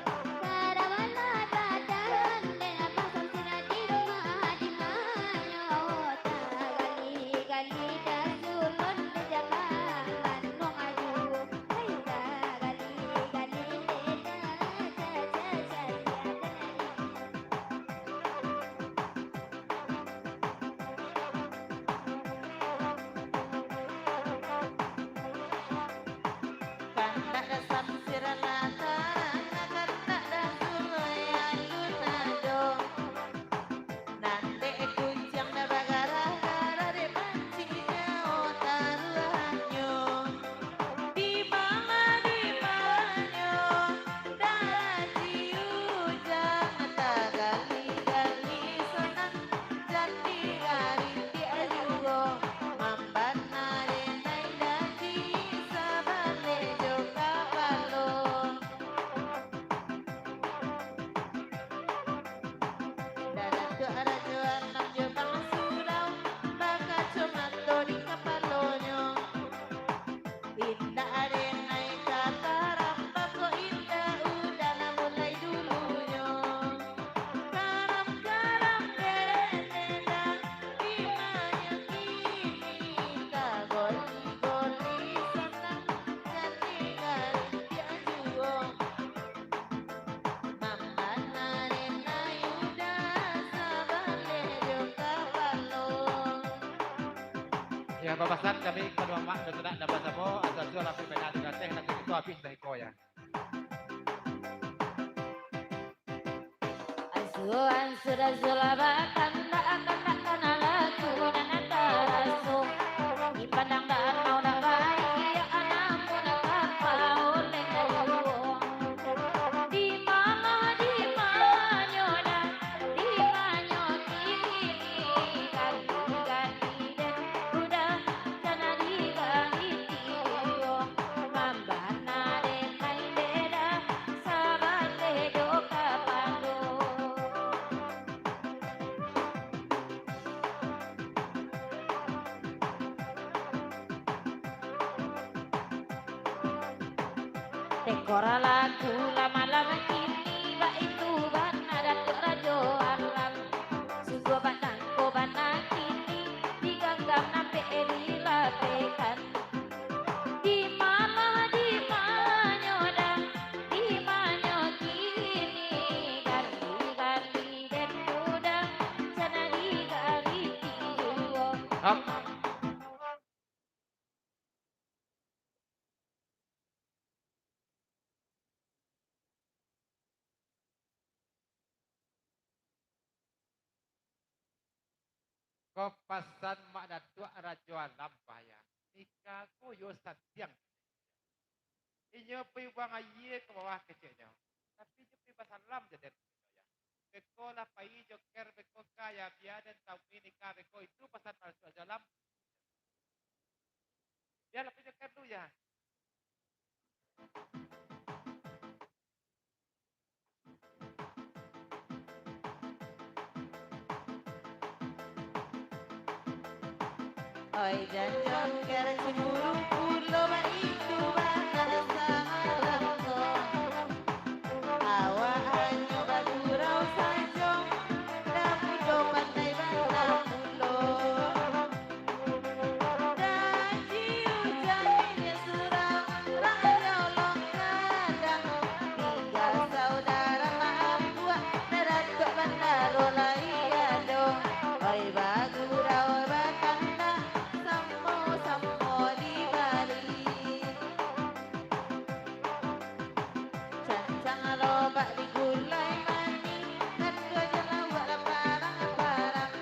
karamana badan dan apa samsina di rumah di mana tagali gali dan sulun jangan nong ayu hai tagali gali Kanda da samsira lata, kanda da sulaya lunado. Nante kuncang da bagara, de pancinya otaruhanyo. Di mana dan Ya, babasan kami kedua mak dan tidak dapat sabo asal jual api banyak dengan teh nanti itu habis dari ko ya. Asuhan sudah sulabakan tak akan laku dan antarasu dipandang dan mau nak baik anakmu nak apa oleh dulu di mana nyoda di mana kini ganti dan udah sana diganti yo mambana den lain beda sahabat bedo kapando. Tekora lagu lama-lama kini ba itu bana datuk rajo alam sugo batang ko bana kini diganggam nampe dilapekan di mana nyoda di mana kini ganti dan muda sana digali tiyo. Hop. Ko pasan mak datuk rajuan lampaya. Ika ko yo satyang. Inyo pi buang aye ke bawah kecilnya. Tapi nyo pi pasal lam jadi ya. Beko lah pai joker beko kaya biadan tahu ini ka beko itu pasan masuk aja lam. Biar lah pi joker dulu ya. Oi dan joker cemburu pulau itu bakal sama awak hanya bagurau saja damu do pandai bantang pulau dan hujan ini suram rakyat long kadang tinggal saudara maaf buat nerat kok bandaro lai dong oi bagurau bakanda sammo di Bali cancang lobak di gulai mani kan gue jalan buat barang-barang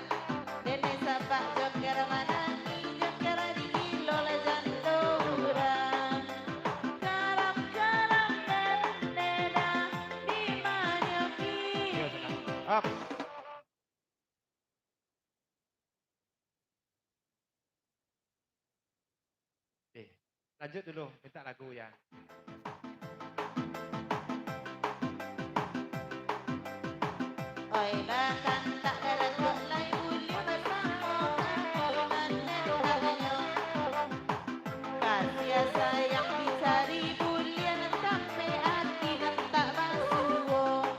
dene sabak joker manani joker di kilo lejan dorang karam dan neda di manyoki. Hop. Oke, lanjut dulu minta lagu ya. Oi bahkan tak ada lai uli bersama dan netanyo kasih sayang dicari bulian sampai hati dan tak basuh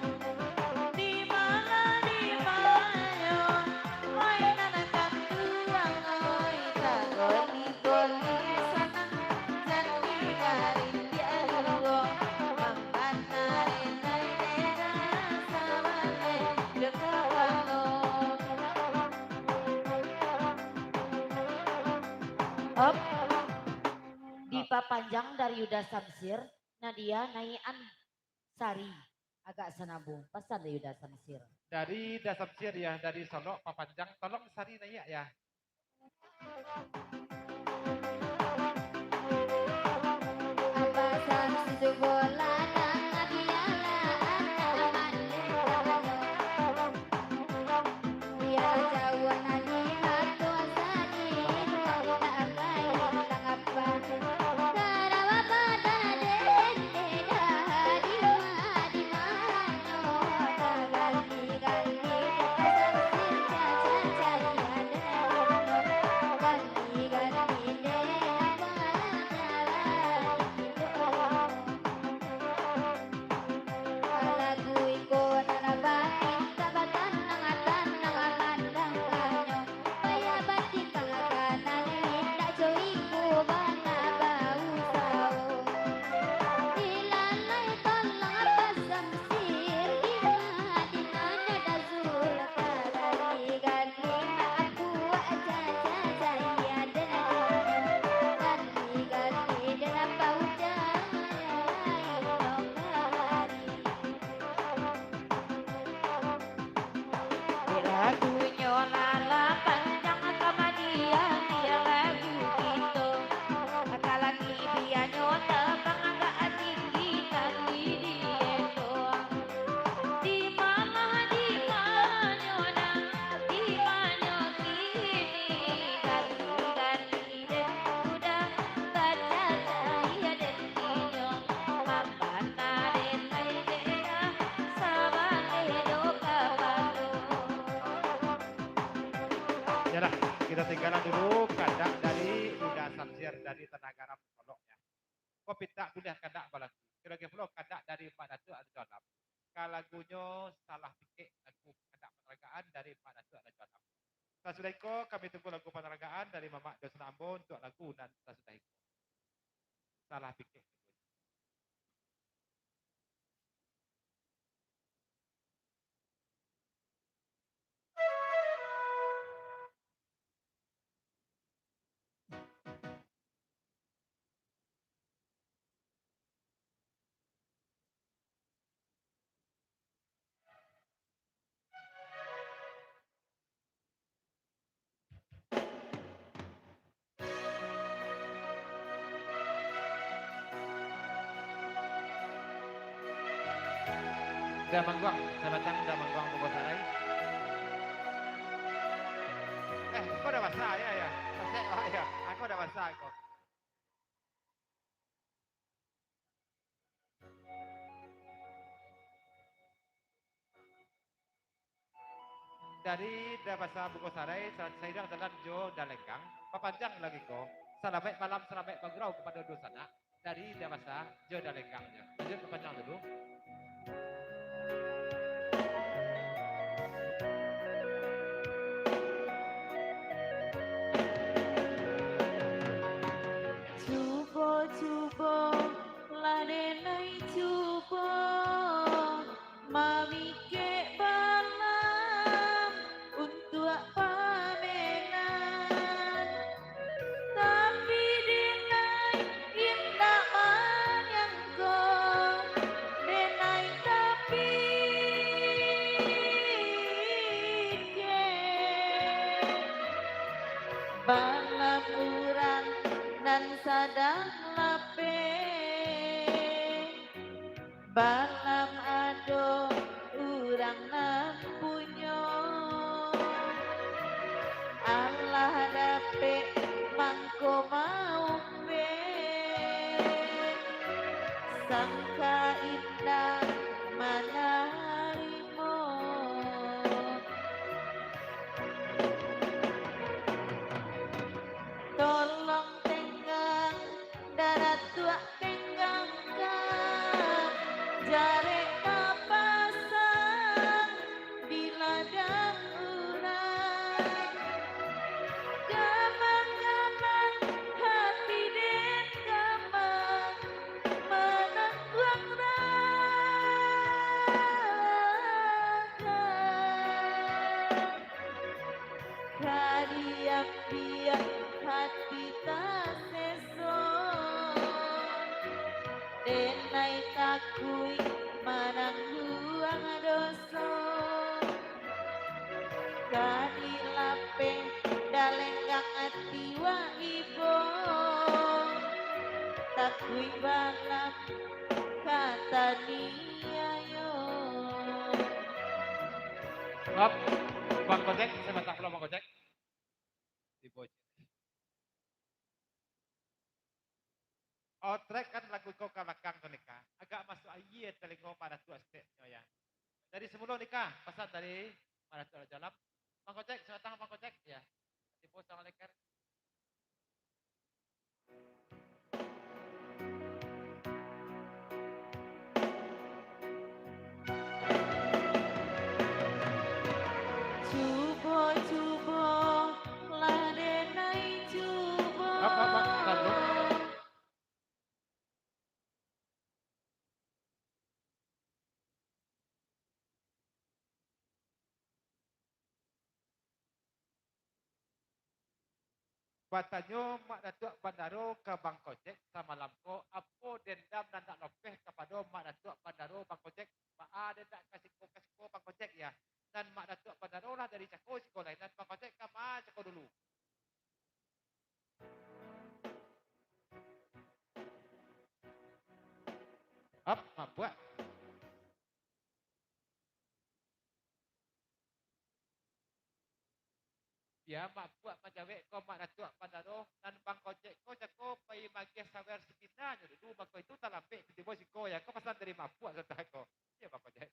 di mana oi nanakan tuang oi tak goli sana jadi dari dia dulu mambana renai nera sabane dekawano. Op Dipa Panjang dari Yuda Samsir Nadia Naian Sari agak senabung pesan dari Yuda Samsir. Dari Dasam Sir ya, dari Solok Papanjang, tolong Sari naik ya. Apa samsi bola dan nabiala anak biar jauh nani hatu asani tak baik bilang apa karawa pada den dah di mana gali samsir caca gali gali Yalah, kita tinggalkan dulu kadang dari Uda Samsir dari Tenaga Rap Soloknya. Kau pinta boleh kadang balas. Kira-kira pula kadang dari Pak Datuk ada jawab. Kalau lagunya salah pikir lagu kadang penergaan dari Pak Datuk ada jawab. Sasudahiko kami tunggu lagu penergaan dari Mamak Dosen Ambon untuk lagu dan sasudahiko. Salah pikir. Dah mangguang, sabatang dah mangguang Bogor Sarai. Kau dah basah ya ya. Oh ya, aku dah basah kau. Dari Dapasa Bogor Sarai, saya adalah Jo Dalenggang. Papanjang lagi kau. Selamat malam, selamat pagi kepada dosana. Dari Dapasa Jo Dalenggangnya. Lanjut papanjang dulu. Cubo ladenai cubo mamike balam untuk pamenan tapi denai indah manyangko denai tapi ke balam urang dan sadang lape balam ado urang nampunyo Allah dape mangko mau be sangka indah manarimo tolong tenggang darat tua tenggang kan jare kapasang di ladang urang gamang-gamang hati den gamang menangguang raga kadiam-diam hati tak seson denai takui manangguang doso kadilape dalenggang atiwa ibo takui balap kata niayo Hop, Bang Kojek, sebentar pula Bang Kojek. Di Bojek. Track kan lagu kau kalakang tu nikah. Agak masuk ayat telingo pada tua stage ya. Dari semula nikah, pesan dari pada tua jalan. Bang Kojek, sebentar Bang Kojek ya. Di pos sama leker. Cubo ladenai cubo Apa, tahu? Batanyo mak datuk bandaro ke Bang Kojek sama lampo apo dendam dan tak lopeh kepada mak datuk bandaro Bang Kojek mak ada tak kasih ko Bang Kojek ya dan mak datuk bandaro lah dari cako sekolah dan Bang Kojek kama cako dulu. Mak buat. Ya mak buat majawek ko mak datuk bandaro dan Bang Kojek ko cako pai magih sawer sekinanya dulu Bang Kojek itu tak lampek ketibo siko ya ko pesan dari mak buat serta ko. Ya Bang Kojek.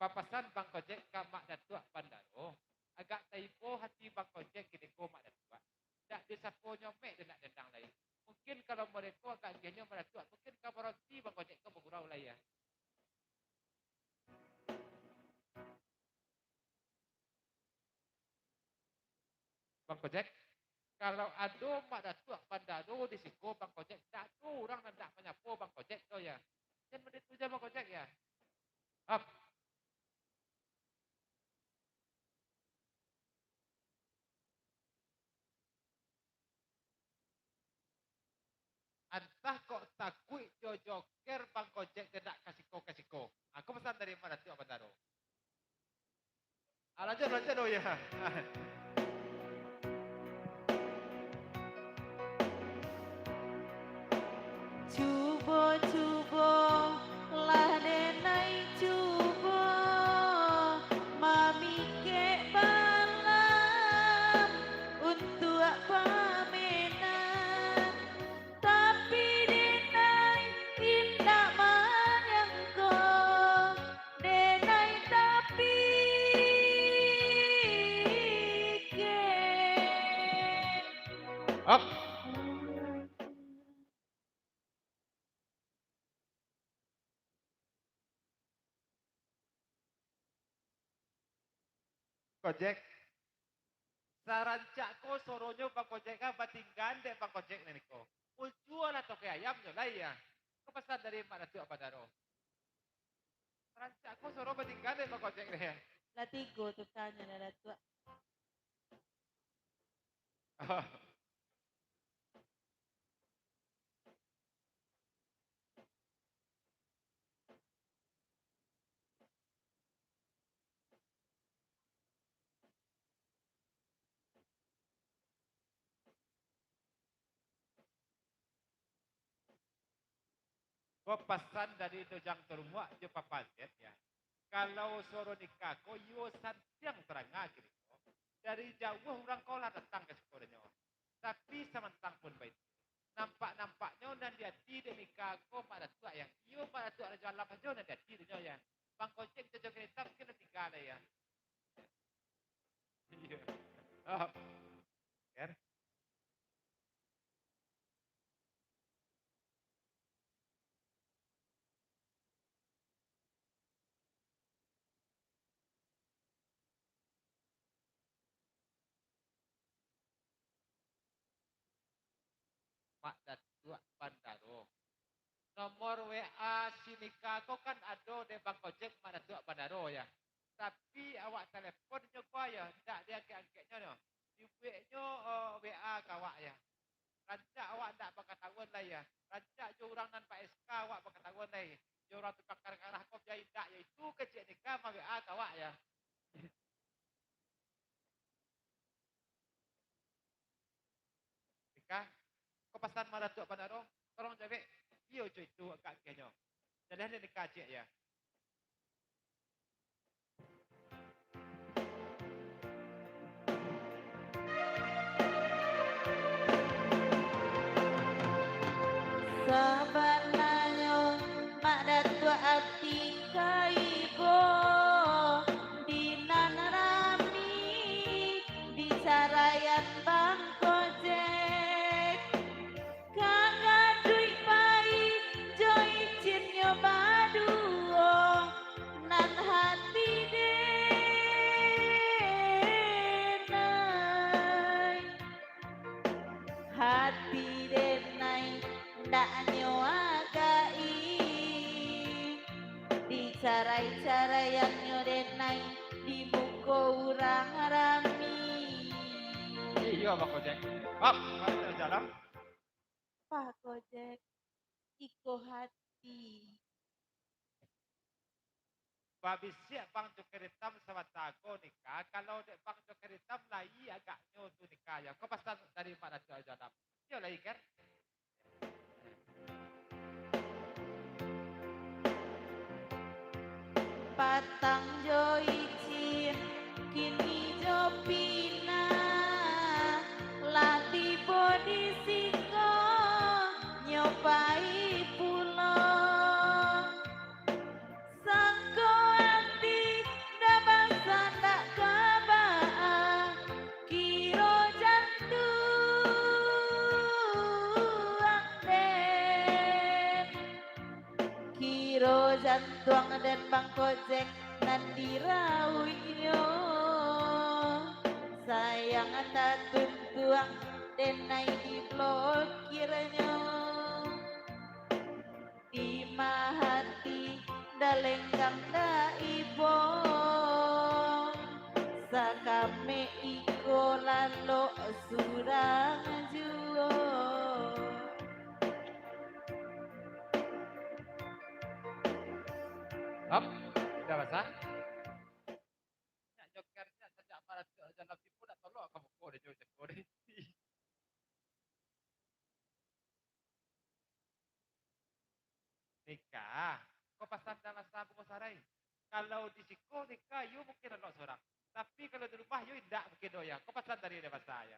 Papasan Bang Kojek ke mak datuk bandaro. Agak taipo hati Bang Kojek kini ko mak datuk. Tak dia sapo nyomek dia nak dendang lain. Mungkin kalau mereka agak genyo mak datuk. Mungkin kalau roti Bang Kojek ke bergurau lah ya. Bang Kojek, kalau ada mak datuk bandaro di siko Bang Kojek, tak ada orang nak menyapu Bang Kojek tu ya. Jangan menit tu je Bang Kojek ya. Up. Entah kok takut joker Bang Kojek dia nak kasih ko. Aku pesan dari mana tu apa taruh. Lanjut oh ya. Cubo lah denai cubo mami ke balam untuk pamenan tapi denai indah manyangko denai tapi ke Up. Kojek. Sarancak ko soronyo Bang Kojek ka batinggan dek Bang Kojek ni ko. Uljual atau ke ayam nyo lah ya. Ko pesan dari mana tu apa daro. Sarancak ko soro batinggan dek Bang Kojek ni. Latigo tu tanya na tua. Ko pesan dari dojang terumuak je papaset ya. Kalau soro nikah ko yo santiang terangah gitu. Dari jauh orang kau lah datang ke sekolahnya. Tapi sementang pun baik. Nampak-nampaknya dan dia tidak nikah ko pada tua yang iyo pada tua ada jual apa jauh dan dia tidak ya. Bang Kojek jauh kereta mungkin tinggal ada ya. Iya. Oh. Kan? Mak datuk bandaro. Nomor WA sinika kau kan ada di Bang Kojek mak datuk bandaro ya. Tapi awak telefon nyo ko ya, ndak dia angkat-angkatnya no. Dibuatnya WA kawak ya. Rancak awak ndak berketahuan lah ya. Rancak jo orang nan Pak SK awak berketahuan lah. Jo orang tukang karah kop jadi ndak ya itu kecil nikah mak WA kawak ya. Nikah kau pesan mak datuk bandaro, tolong jawab. Iyo jo itu agak kenyo. Jadi dia nikah cik ya. Sabananyo mak datua ati kaibo dinanarami di sarayan Bang Kojek kagak duit baik joy cinyo baduo nan hati denai hati denai ndak nyoagai dicarai-carai yang nyodenai di muka orang rami. Iya Bang Kojek. Hop, mari jalan. Pak Kojek, iko hati. Babis siap Bang Joker Hitam sama Tago nikah. Kalau dek Bang Joker Hitam lagi agaknya tu nikah ya. Kau pesan dari mana tu jalan? Iya lagi kan? Patang joicin kini jopina lati bodi siko nyopai pulo sangko hati jantuang dan bang kojek nan dirawinyo sayang ata tuntuang dan naik diblokirnya di mahati dalenggang daibo sakame iko lalo surang juo Hop, udah basah? Ya, jokernya sejak para jalan tipu dah tolong kamu kode joker kode. Nikah, kau pasang dalam sabu kau sarai. Kalau di siko nikah, you mungkin ada seorang. Tapi kalau di rumah, you tidak mungkin doya. Kau pasang dari depan saya.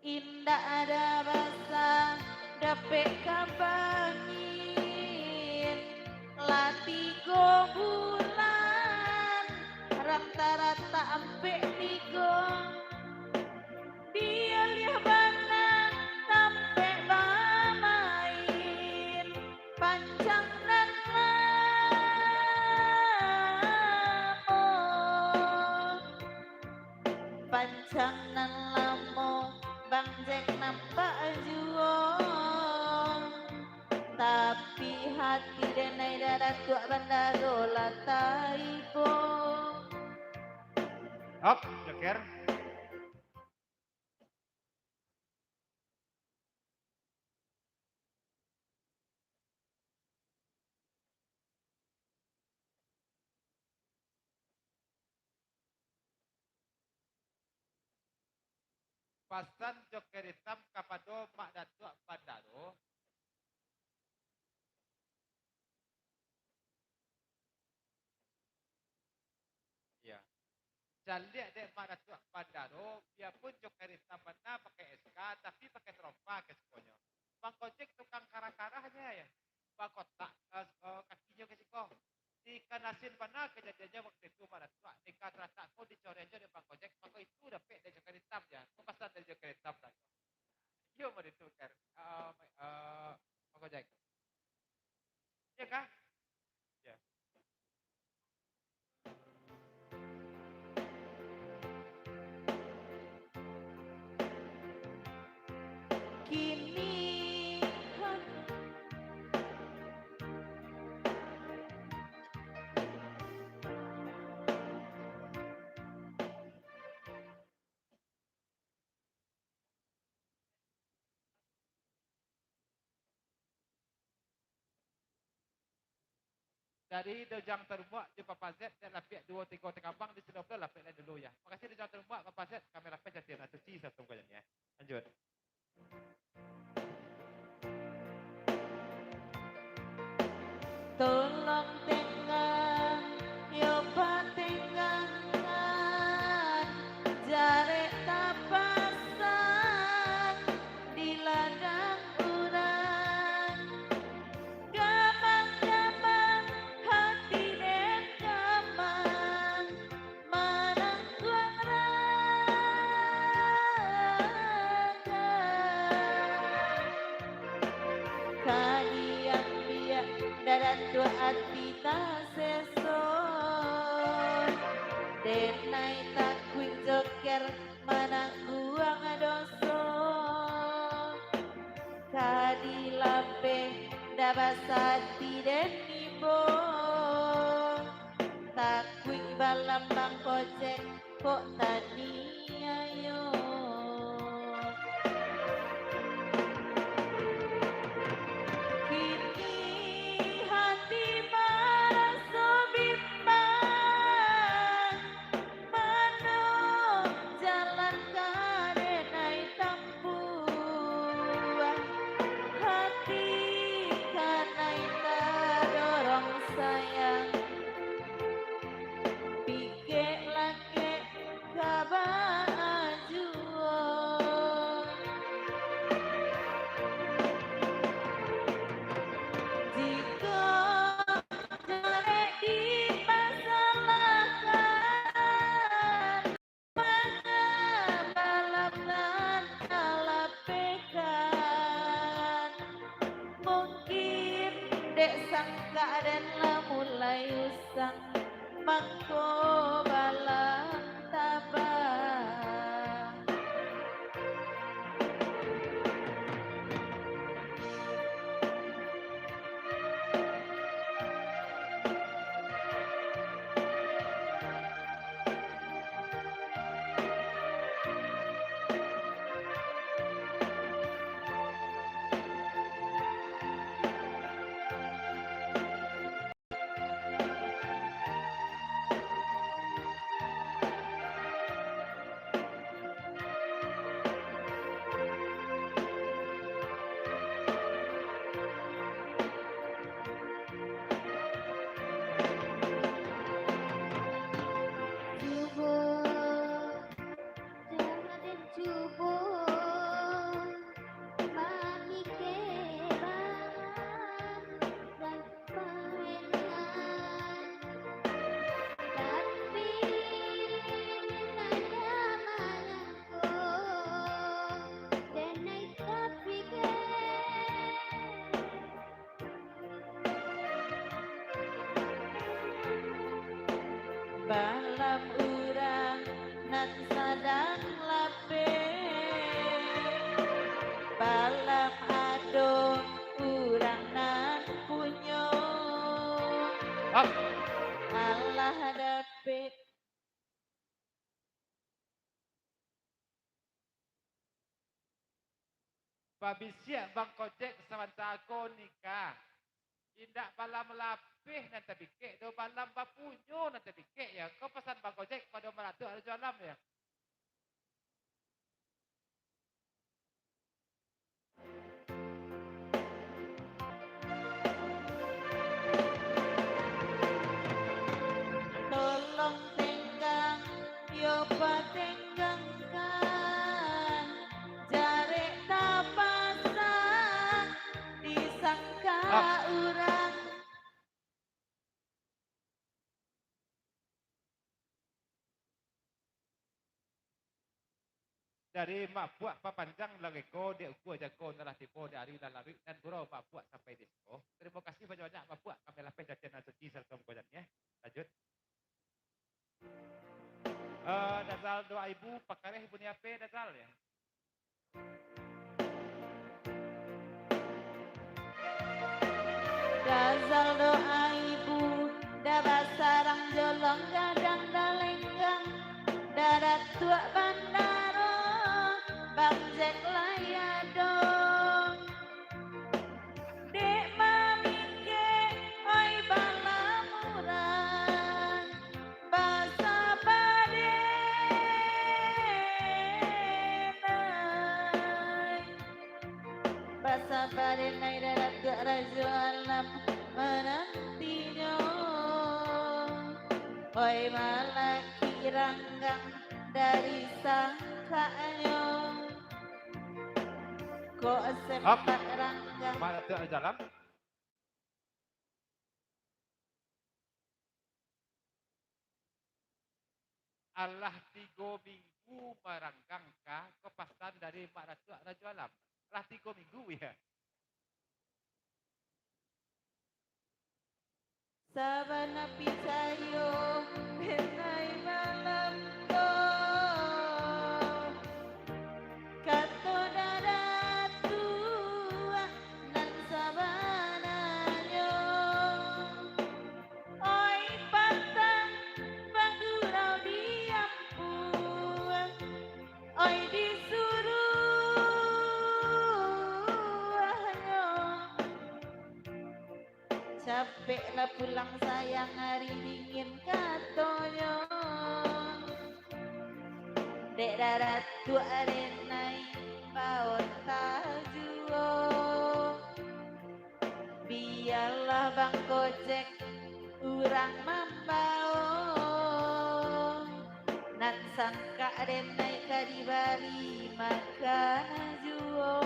indah ada basa dapet kabangin latigo bulan rata-rata ampe tigo dia lihat banang sampe bamain panjang dan lamo panjang dan lamo bang Jack nampak juong tapi hati denai darah tuak bandaro latai bong Hop, joker. Pasan joker hitam kapado mak datuk bandaro. Ya. Jalik dek mak datuk bandaro, biarpun joker hitam benar pakai SK, tapi pakai trompa ke sekolah. Bang Kojek tukang karah-karahnya ya. Bang kotak kakinya ke siko. Di kanasin benar kejadiannya waktu itu mak datuk. Nikah teratak kau dicoret aja dek Bang Kojek, maka itu dapet dari joker hitam ya. Kau pasal dari joker hitam dah. Yo mau ditukar. Bang Kojek. Ya kah? Ya. kini Dari Dojang Terbuak di Papa Z dan lapik 2 3 Tekabang di Sinople lapik lain dulu ya. Makasih Dojang Terbuak Papa Z kamera lapik jati nak cuci satu kali ya. Lanjut. tolong tengah yo patengangan jare tapasan di ladang urang gamang-gamang hati dan gamang manang tuang raga kadiang biak darat dua hati tak seson denai tak kuing joker manang guang doso kadilape dabasati den ibo tak kuing balam bang kojek kok tadi ayo kini hati merasa sangka dan mulai usang mangko balang tabang. Subuh, jangan subuh, mami kebalan dan pengen, tapi nada malamku dan naik tapi Balam urang nan sadang lape, balam ado urang nan punyo, Hop. Allah dape. Babisia bang kocek samanta aku nikah. Indak balam lapih nanti bikek, do balam bapunyo nanti bikek ya. Kau pesan bang kocek pada meratu ada jalan ya. Tolong tenggang, yo patenggangkan, jarek tapasang disangka urang. Dari mak buat papanjang lagi ko dia ukur aja ko nalah tipu dari lalari dan gurau mak buat sampai disko. Terima kasih banyak-banyak mak buat kami lapis jajan suci serta mengkojaknya. Lanjut. Dazal doa ibu pakareh ibu ni apa Dazal ya? Dazal doa ibu, dabas sarang jolong gadang dalenggang, darat tua bandaro, bang Jack layadong. Dek mami ke, oi balamuran, basa badenai. Basa badenai darat tua rajo alam menantinya. Oi malaki ranggang dari sangkanya, kok sempat ranggang. Mana tu ada jalan? Allah 3 minggu meranggang kah kepasan dari Mak Ratu Raja Alam. Allah 3 minggu ya. Sabana pisayo benai malam ko, kato dadatua nan sabananyo. Oi patang pagurau diampuan, oi disuruhanyo. Capek lah pulang sayang hari dingin katonyo. Dek darat tua renai baon tajuo. Biarlah bang gojek urang mambao, nan sangka renai kadibali makan juo.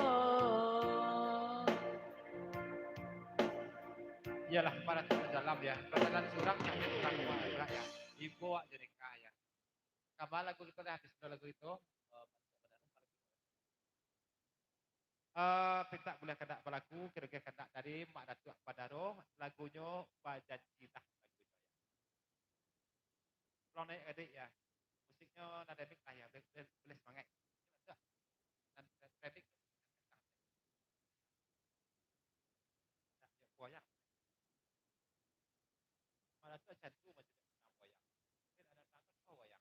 Iyalah para dalam ya. Perjalanan surang sampai surang rumah ya. Ibu jadi kaya. Kabar lagu itu dah habis lagu itu. Pinta boleh kena berlagu, kira-kira kena dari Mak Datuk Padaro, lagunya Bajanji Lah lagunya. Kalau naik adik ya, musiknya nada mik lah ya, boleh semangat. Dan remix tak ya goyang. Mak Datuk cantu macam nak goyang. Mungkin ada tangan kau goyang.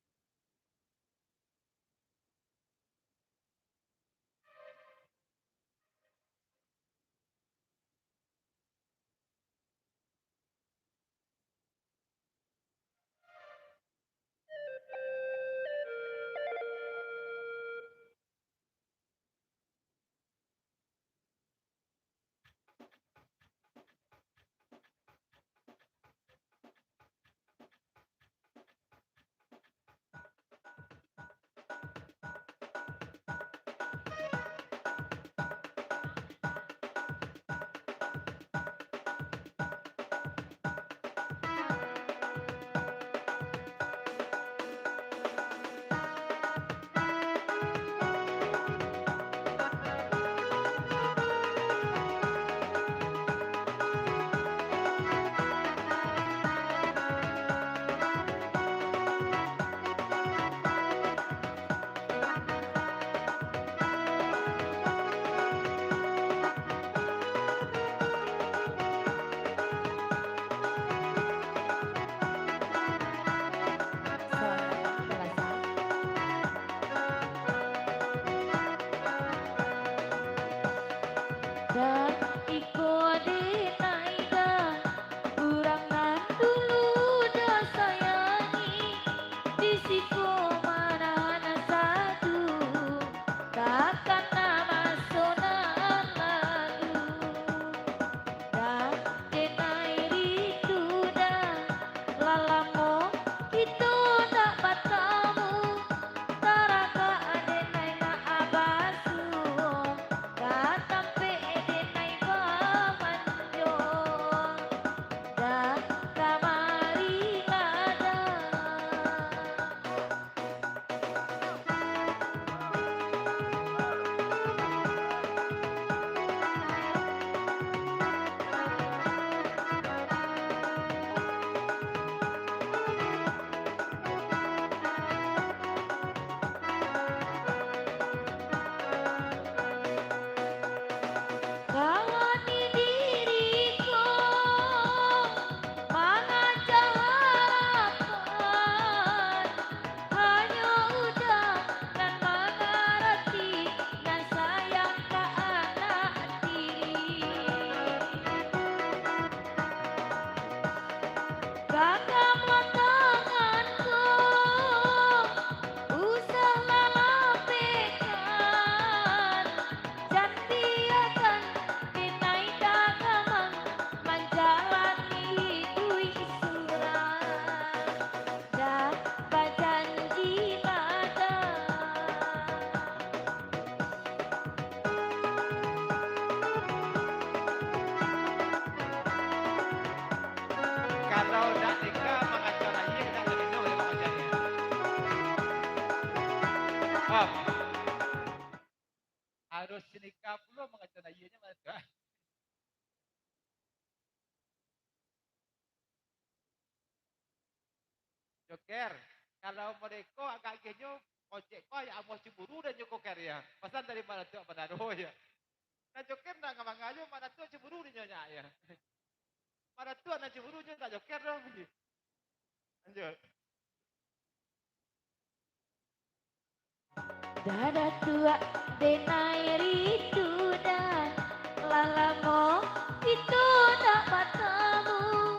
Dan iko dinaida kurang nan dulu dah sayangi disiko mana satu takkan nama sonan lagu dan denai rindu dah lalamo itu tak matamu taraka denai ma abasu katampe denai pamanjo dah kamari ngada. Kawani diriku mengajak harapan hanya udah dan mengerti dan sayang ke anak diri genggamlah tanganku usahlah lampikan janji akan dinai dagangan menjalani isuran dan berjanji nada. Kalau nak nikah mengajar lagi, nak lebih tahu yang mengajarnya. Oh, harus nikah pula mengajar lagi nya mana? Joker, kalau mereka agak genyo, ojek kau ya amoh cemburu dan joko ya. Pesan dari mana tu apa nado ya. Nah Joker nak ngamang aja mana tu cemburu dia nyonya ya. Mana tu nak cemburu nya tak Joker dong. Lanjut. Dada tua denai rindu dan lalamo itu tak matamu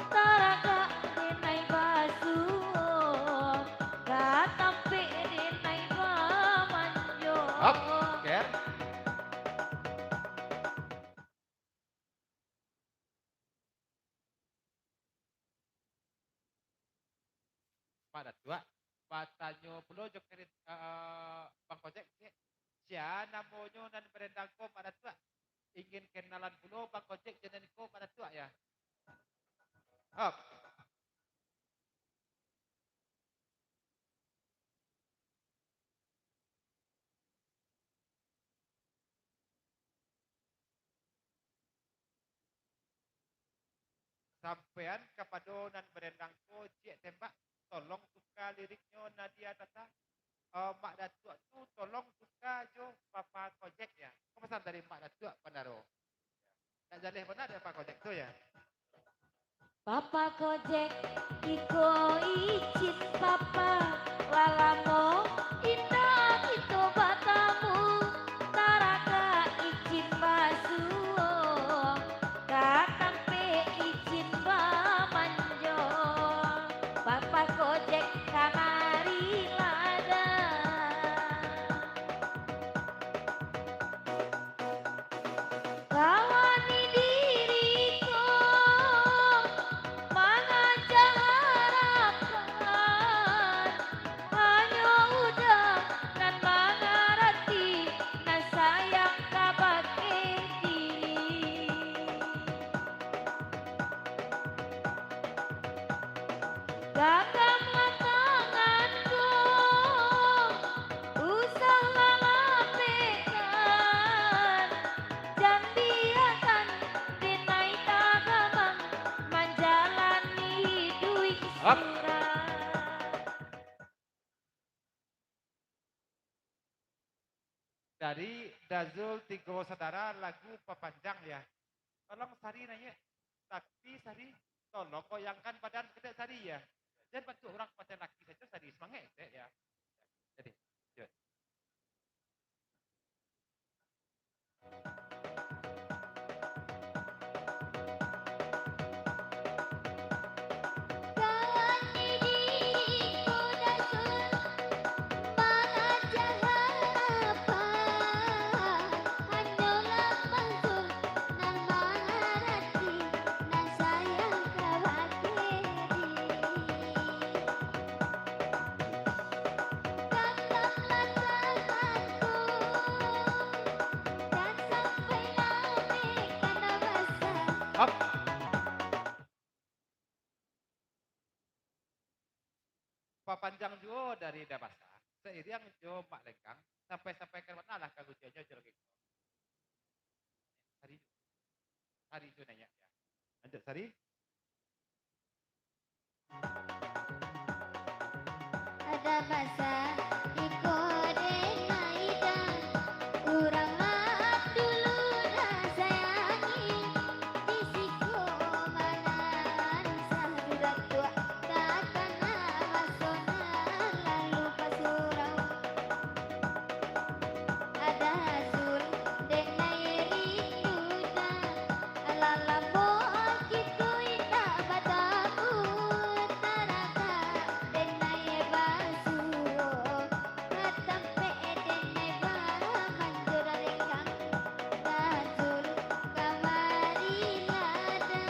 taraka denai basuh katampe denai pamanjo Hop, Joker. Pada tua, patanyo pula Joker Bang Kojek. Sia namanya dan berendangko pada tua. Ingin kenalan pula Bang Kojek jangan ko pada tua ya. Hop. sampean kepada nan berendang ko cik tembak tolong suka liriknya Nadia Tata. Mak Datuk tu tolong suka jo Papa Kojek ya. Kau pesan dari Mak Datuk Pandaro. Tak jaleh benar dia Papa Kojek tu ya. Papa Gojek iko icin papa lalamo indah itu batamu taraka icin basuo katampe icin bamanjo Papa Gojek kamari lada kawani diriku mengajak harapan hanya udah nan mengerti nan sayang kabake diri gaganglah tanganku usahlah lapekan dan biarkan denai tagamang menjalani hidup Up. istirahat. Dari Dazul Tigo Saudara lagu pepanjang ya. Tolong Sari nanya. Tapi Sari tolong goyangkan badan kita Sari ya. Jangan bantu orang pacar laki saja Sari semangat ya. Jadi, yuk. Kawani diriku Dasul mengajak harapan hanyalah mansul nan mengerti nan sayang kabake diri gagaplah tanganku dan sampai lamekan basah Up. Pepanjang juga dari Dabasa. Seiring jo Mak Lengkang sampai ke mana lah kagujannya jo lagi. Sari. Sari jo nanya ya. Lanjut Sari. ada masa iko denaida urang maaf dulu dah sayangi disiko manan sahabat tua takkan wasona lalu pasurau ada hasul denai rinduda alalamo kitu ina bataku taraka denai basuo katampe denai bamandur rekang hasul kamari lada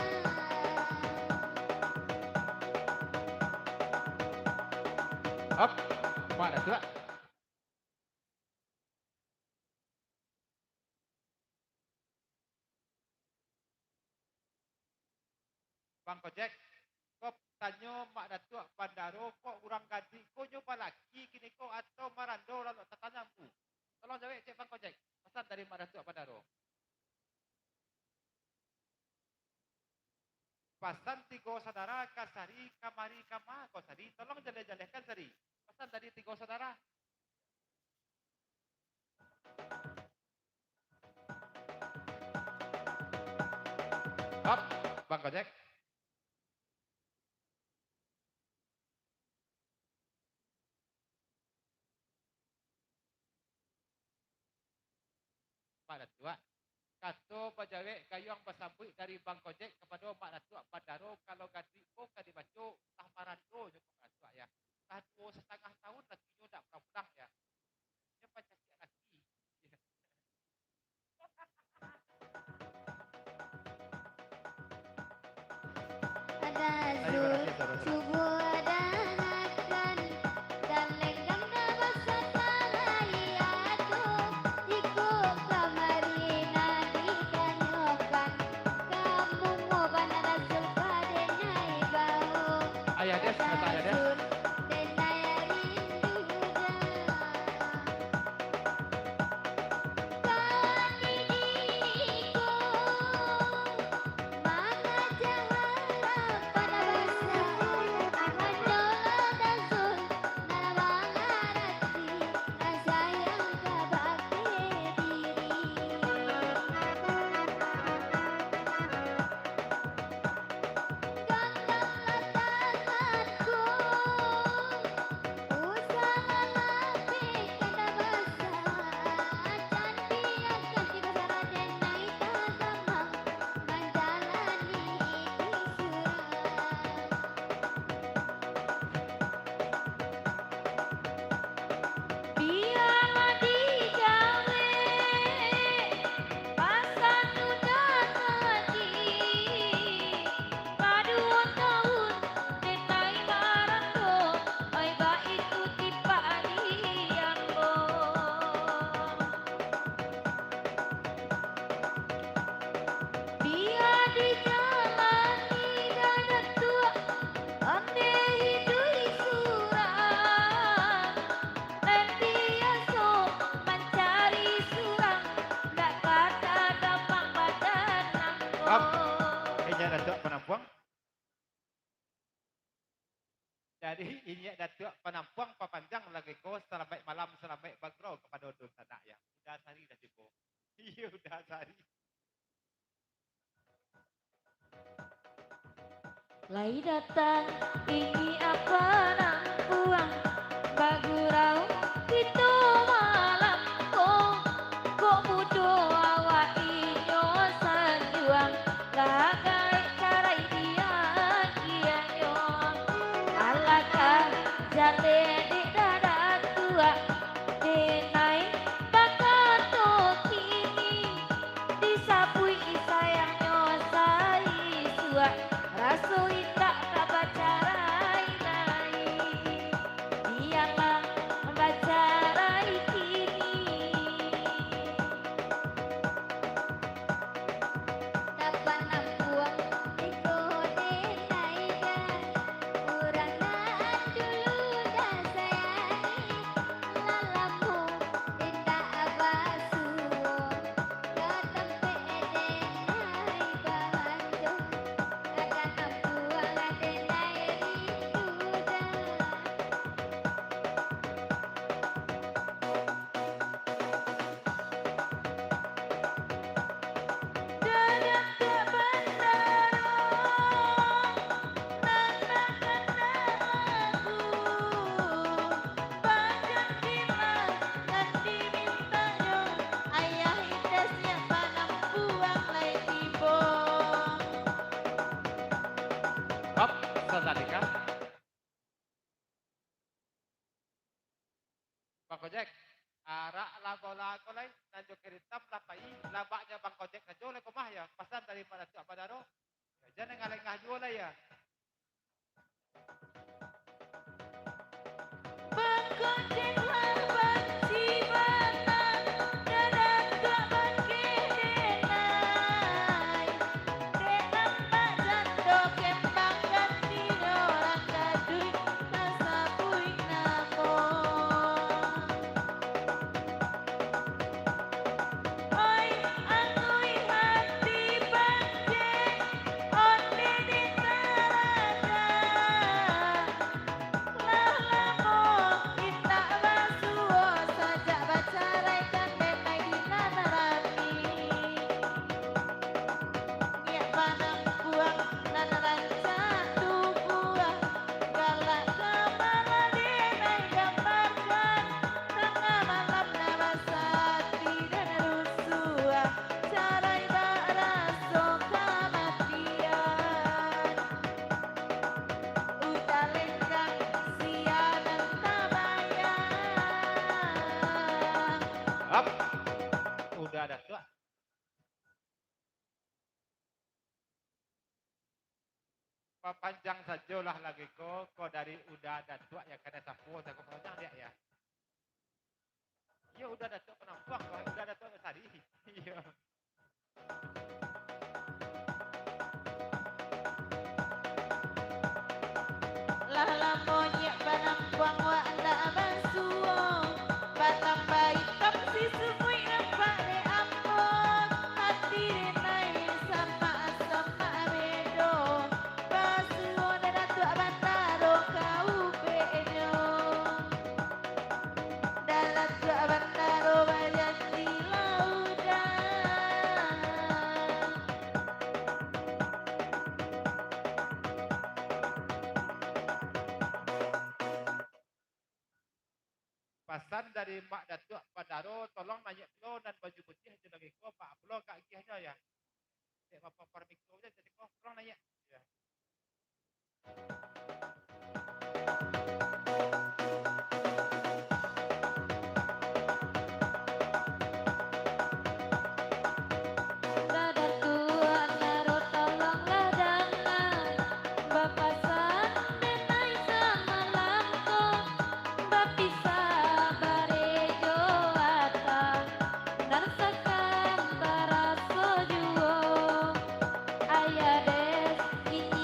Up. Mak Datuk. Bang Kojek, kau tanya Mak Datuk Pandaro, kok orang gaji, kau nyoba lagi kini kau atau marando lalu tertanya aku. Tolong jawab cik Bang Kojek, pesan dari Mak Datuk Pandaro. Pesan tiga saudara kasari kamari kama kau Sari, tolong jaleh-jalehkan Sari. Pesan dari tiga saudara. Up, Bang Kojek. Mak Datuk. Kato pejawek kayuang bersambut dari Bang Kojek kepada Mak Datuk Pandaro kalau gaji ko ka dibaca tah marando nyo Mak Datuk ya. Tah 2,5 tahun lagi nyo dak pulang ya. Nya pancasila lagi. ada Ayo hasul berhasil saudara. subuh ada nakan dan lenggang dabasa talai aku iku kamari nadi kanyokan kamu mau bana rasul kadenai bau Ayah des, kata ayah des. hasul denai rindu Inyak Datuk Penampuang. Jadi inyak Datuk Penampuang papanjang lagi ko selamat malam selamat bagro kepada udun tanah ya. Udah sari dah cukup. Iya udah sari. Lai datang ini apa nampuang bagurau itu malam kok mudo awak inyo sanjuang lagai karai dia kianyo alaka jale di dada tua denai bakato kini disapui sayangnya sai suak rasui tak kabacarai nai dialah membacarai kini Dapat nampuang ikode naiga Urangan dulu dah sayangi Lalamu indah abasuo Katampe edenai bahanjo Akan nampuang adenai rinduda Dadak tak bandaro nanakan aku panjang diman dan dimintanyo ayah indasnya panampuang lai tibo Sesadika. Bang Kojek, arak lago-lago lain nanjuk kiritam lapai labaknya Bang Kojek najo le komah ya pasan daripada tu apa daro. Jangan ngaleng jual lah ya. Bangkoceklah banci batang dadak tak bangkit denai Denam pak jando kembang gantino rangga duit nasapui namo Oi angui hati banjek onde di tarada lah lamo kita basuo sajak bacarai kan denai di nanarami Ngiak panampuang nanaranca tubuah galak kepala denai gambarkan tengah malam nabasati dan rusuah carai bak raso kematian udah lengkang sianan tabayang Hap. Udah ada tu. Panjang sajalah lagi ko dari udah ada tu ya kena sapu tak panjang dia ya. Ya udah ada tu penampuang kau udah ada tu tadi. Iya. lah lamonnya panampuang wa anda basuo batang baik tam si sumui nampak de ampun hati denai sama sama bedo basuo dan atu bantaro kau benyo dalam tu bantaro banyak di laudan Pasan dari Mak Datuk Padaro tolong nanya lo dan baju putih je lagi ko Pak Aplo kak gihnya ya. Cek apa parmiko je jadi ko tolong nanya. Ya. Dadah Tuhan naro tolonglah jangan Bapasan denai semalam kok Bapisah barejo atang Narsakan baraso juo Ayah des ini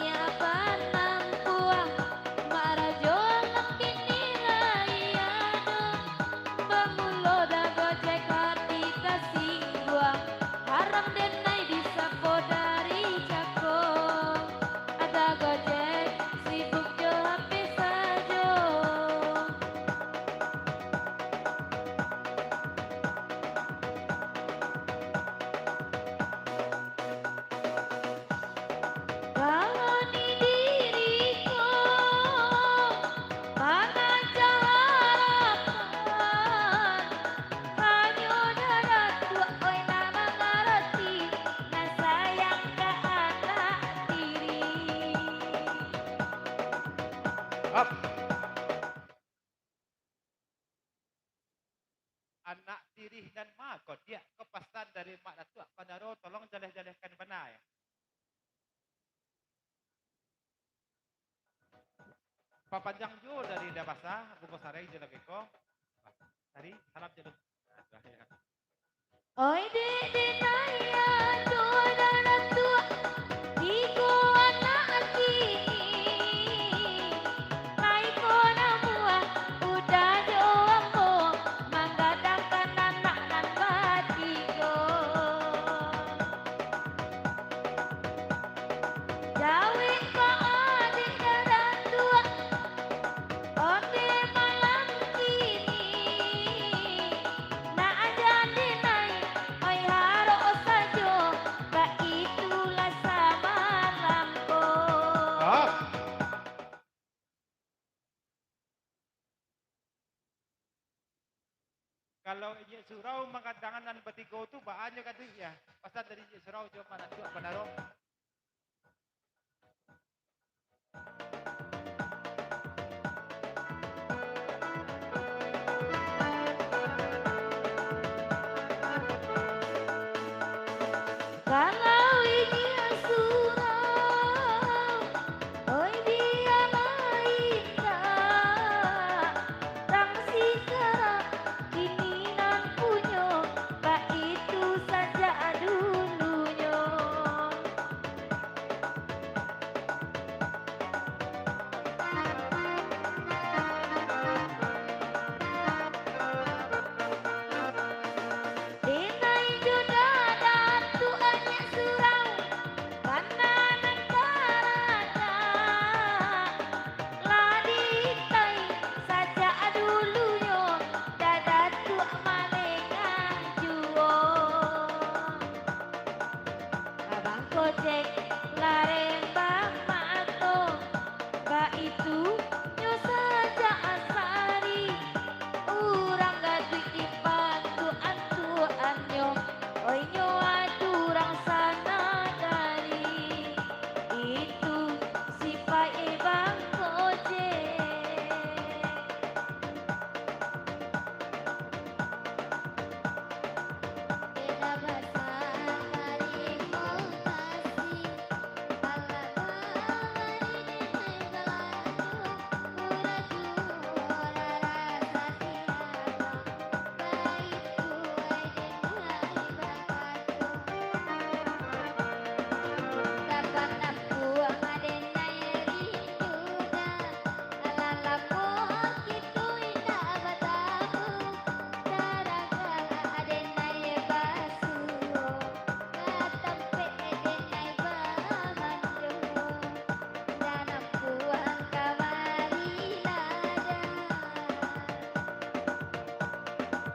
Hop. Anak tirih dan makot dia kepasan dari mak datuk Panaro tolong jaleh-jalehkan benai. Papanjang jo dari Dabasa, bungkus sarai je lagi ko. Tadi salam je. Oi di naya tua dan tua Iko anak kini Naiko namua udah joambo Manggadangkan anak nan batiko Jawi ko adik dan tua Onde malam kini Na jadi naik Oi haro sajo Ba itulah samalamko Hop. Kalau Ijek Surau mengatakan dan betigo tu bahannya kan ya. Pasal dari Ijek Surau jo mana tu Panaro. Kalau ini surau, oi dia mainkan, tang sekarang kini nan punyo, ba itu saja dulunya. Denai jodoh datu anya surau, kanan karata, laditai saja dulunya, dadatu malengan juo. Abang kocek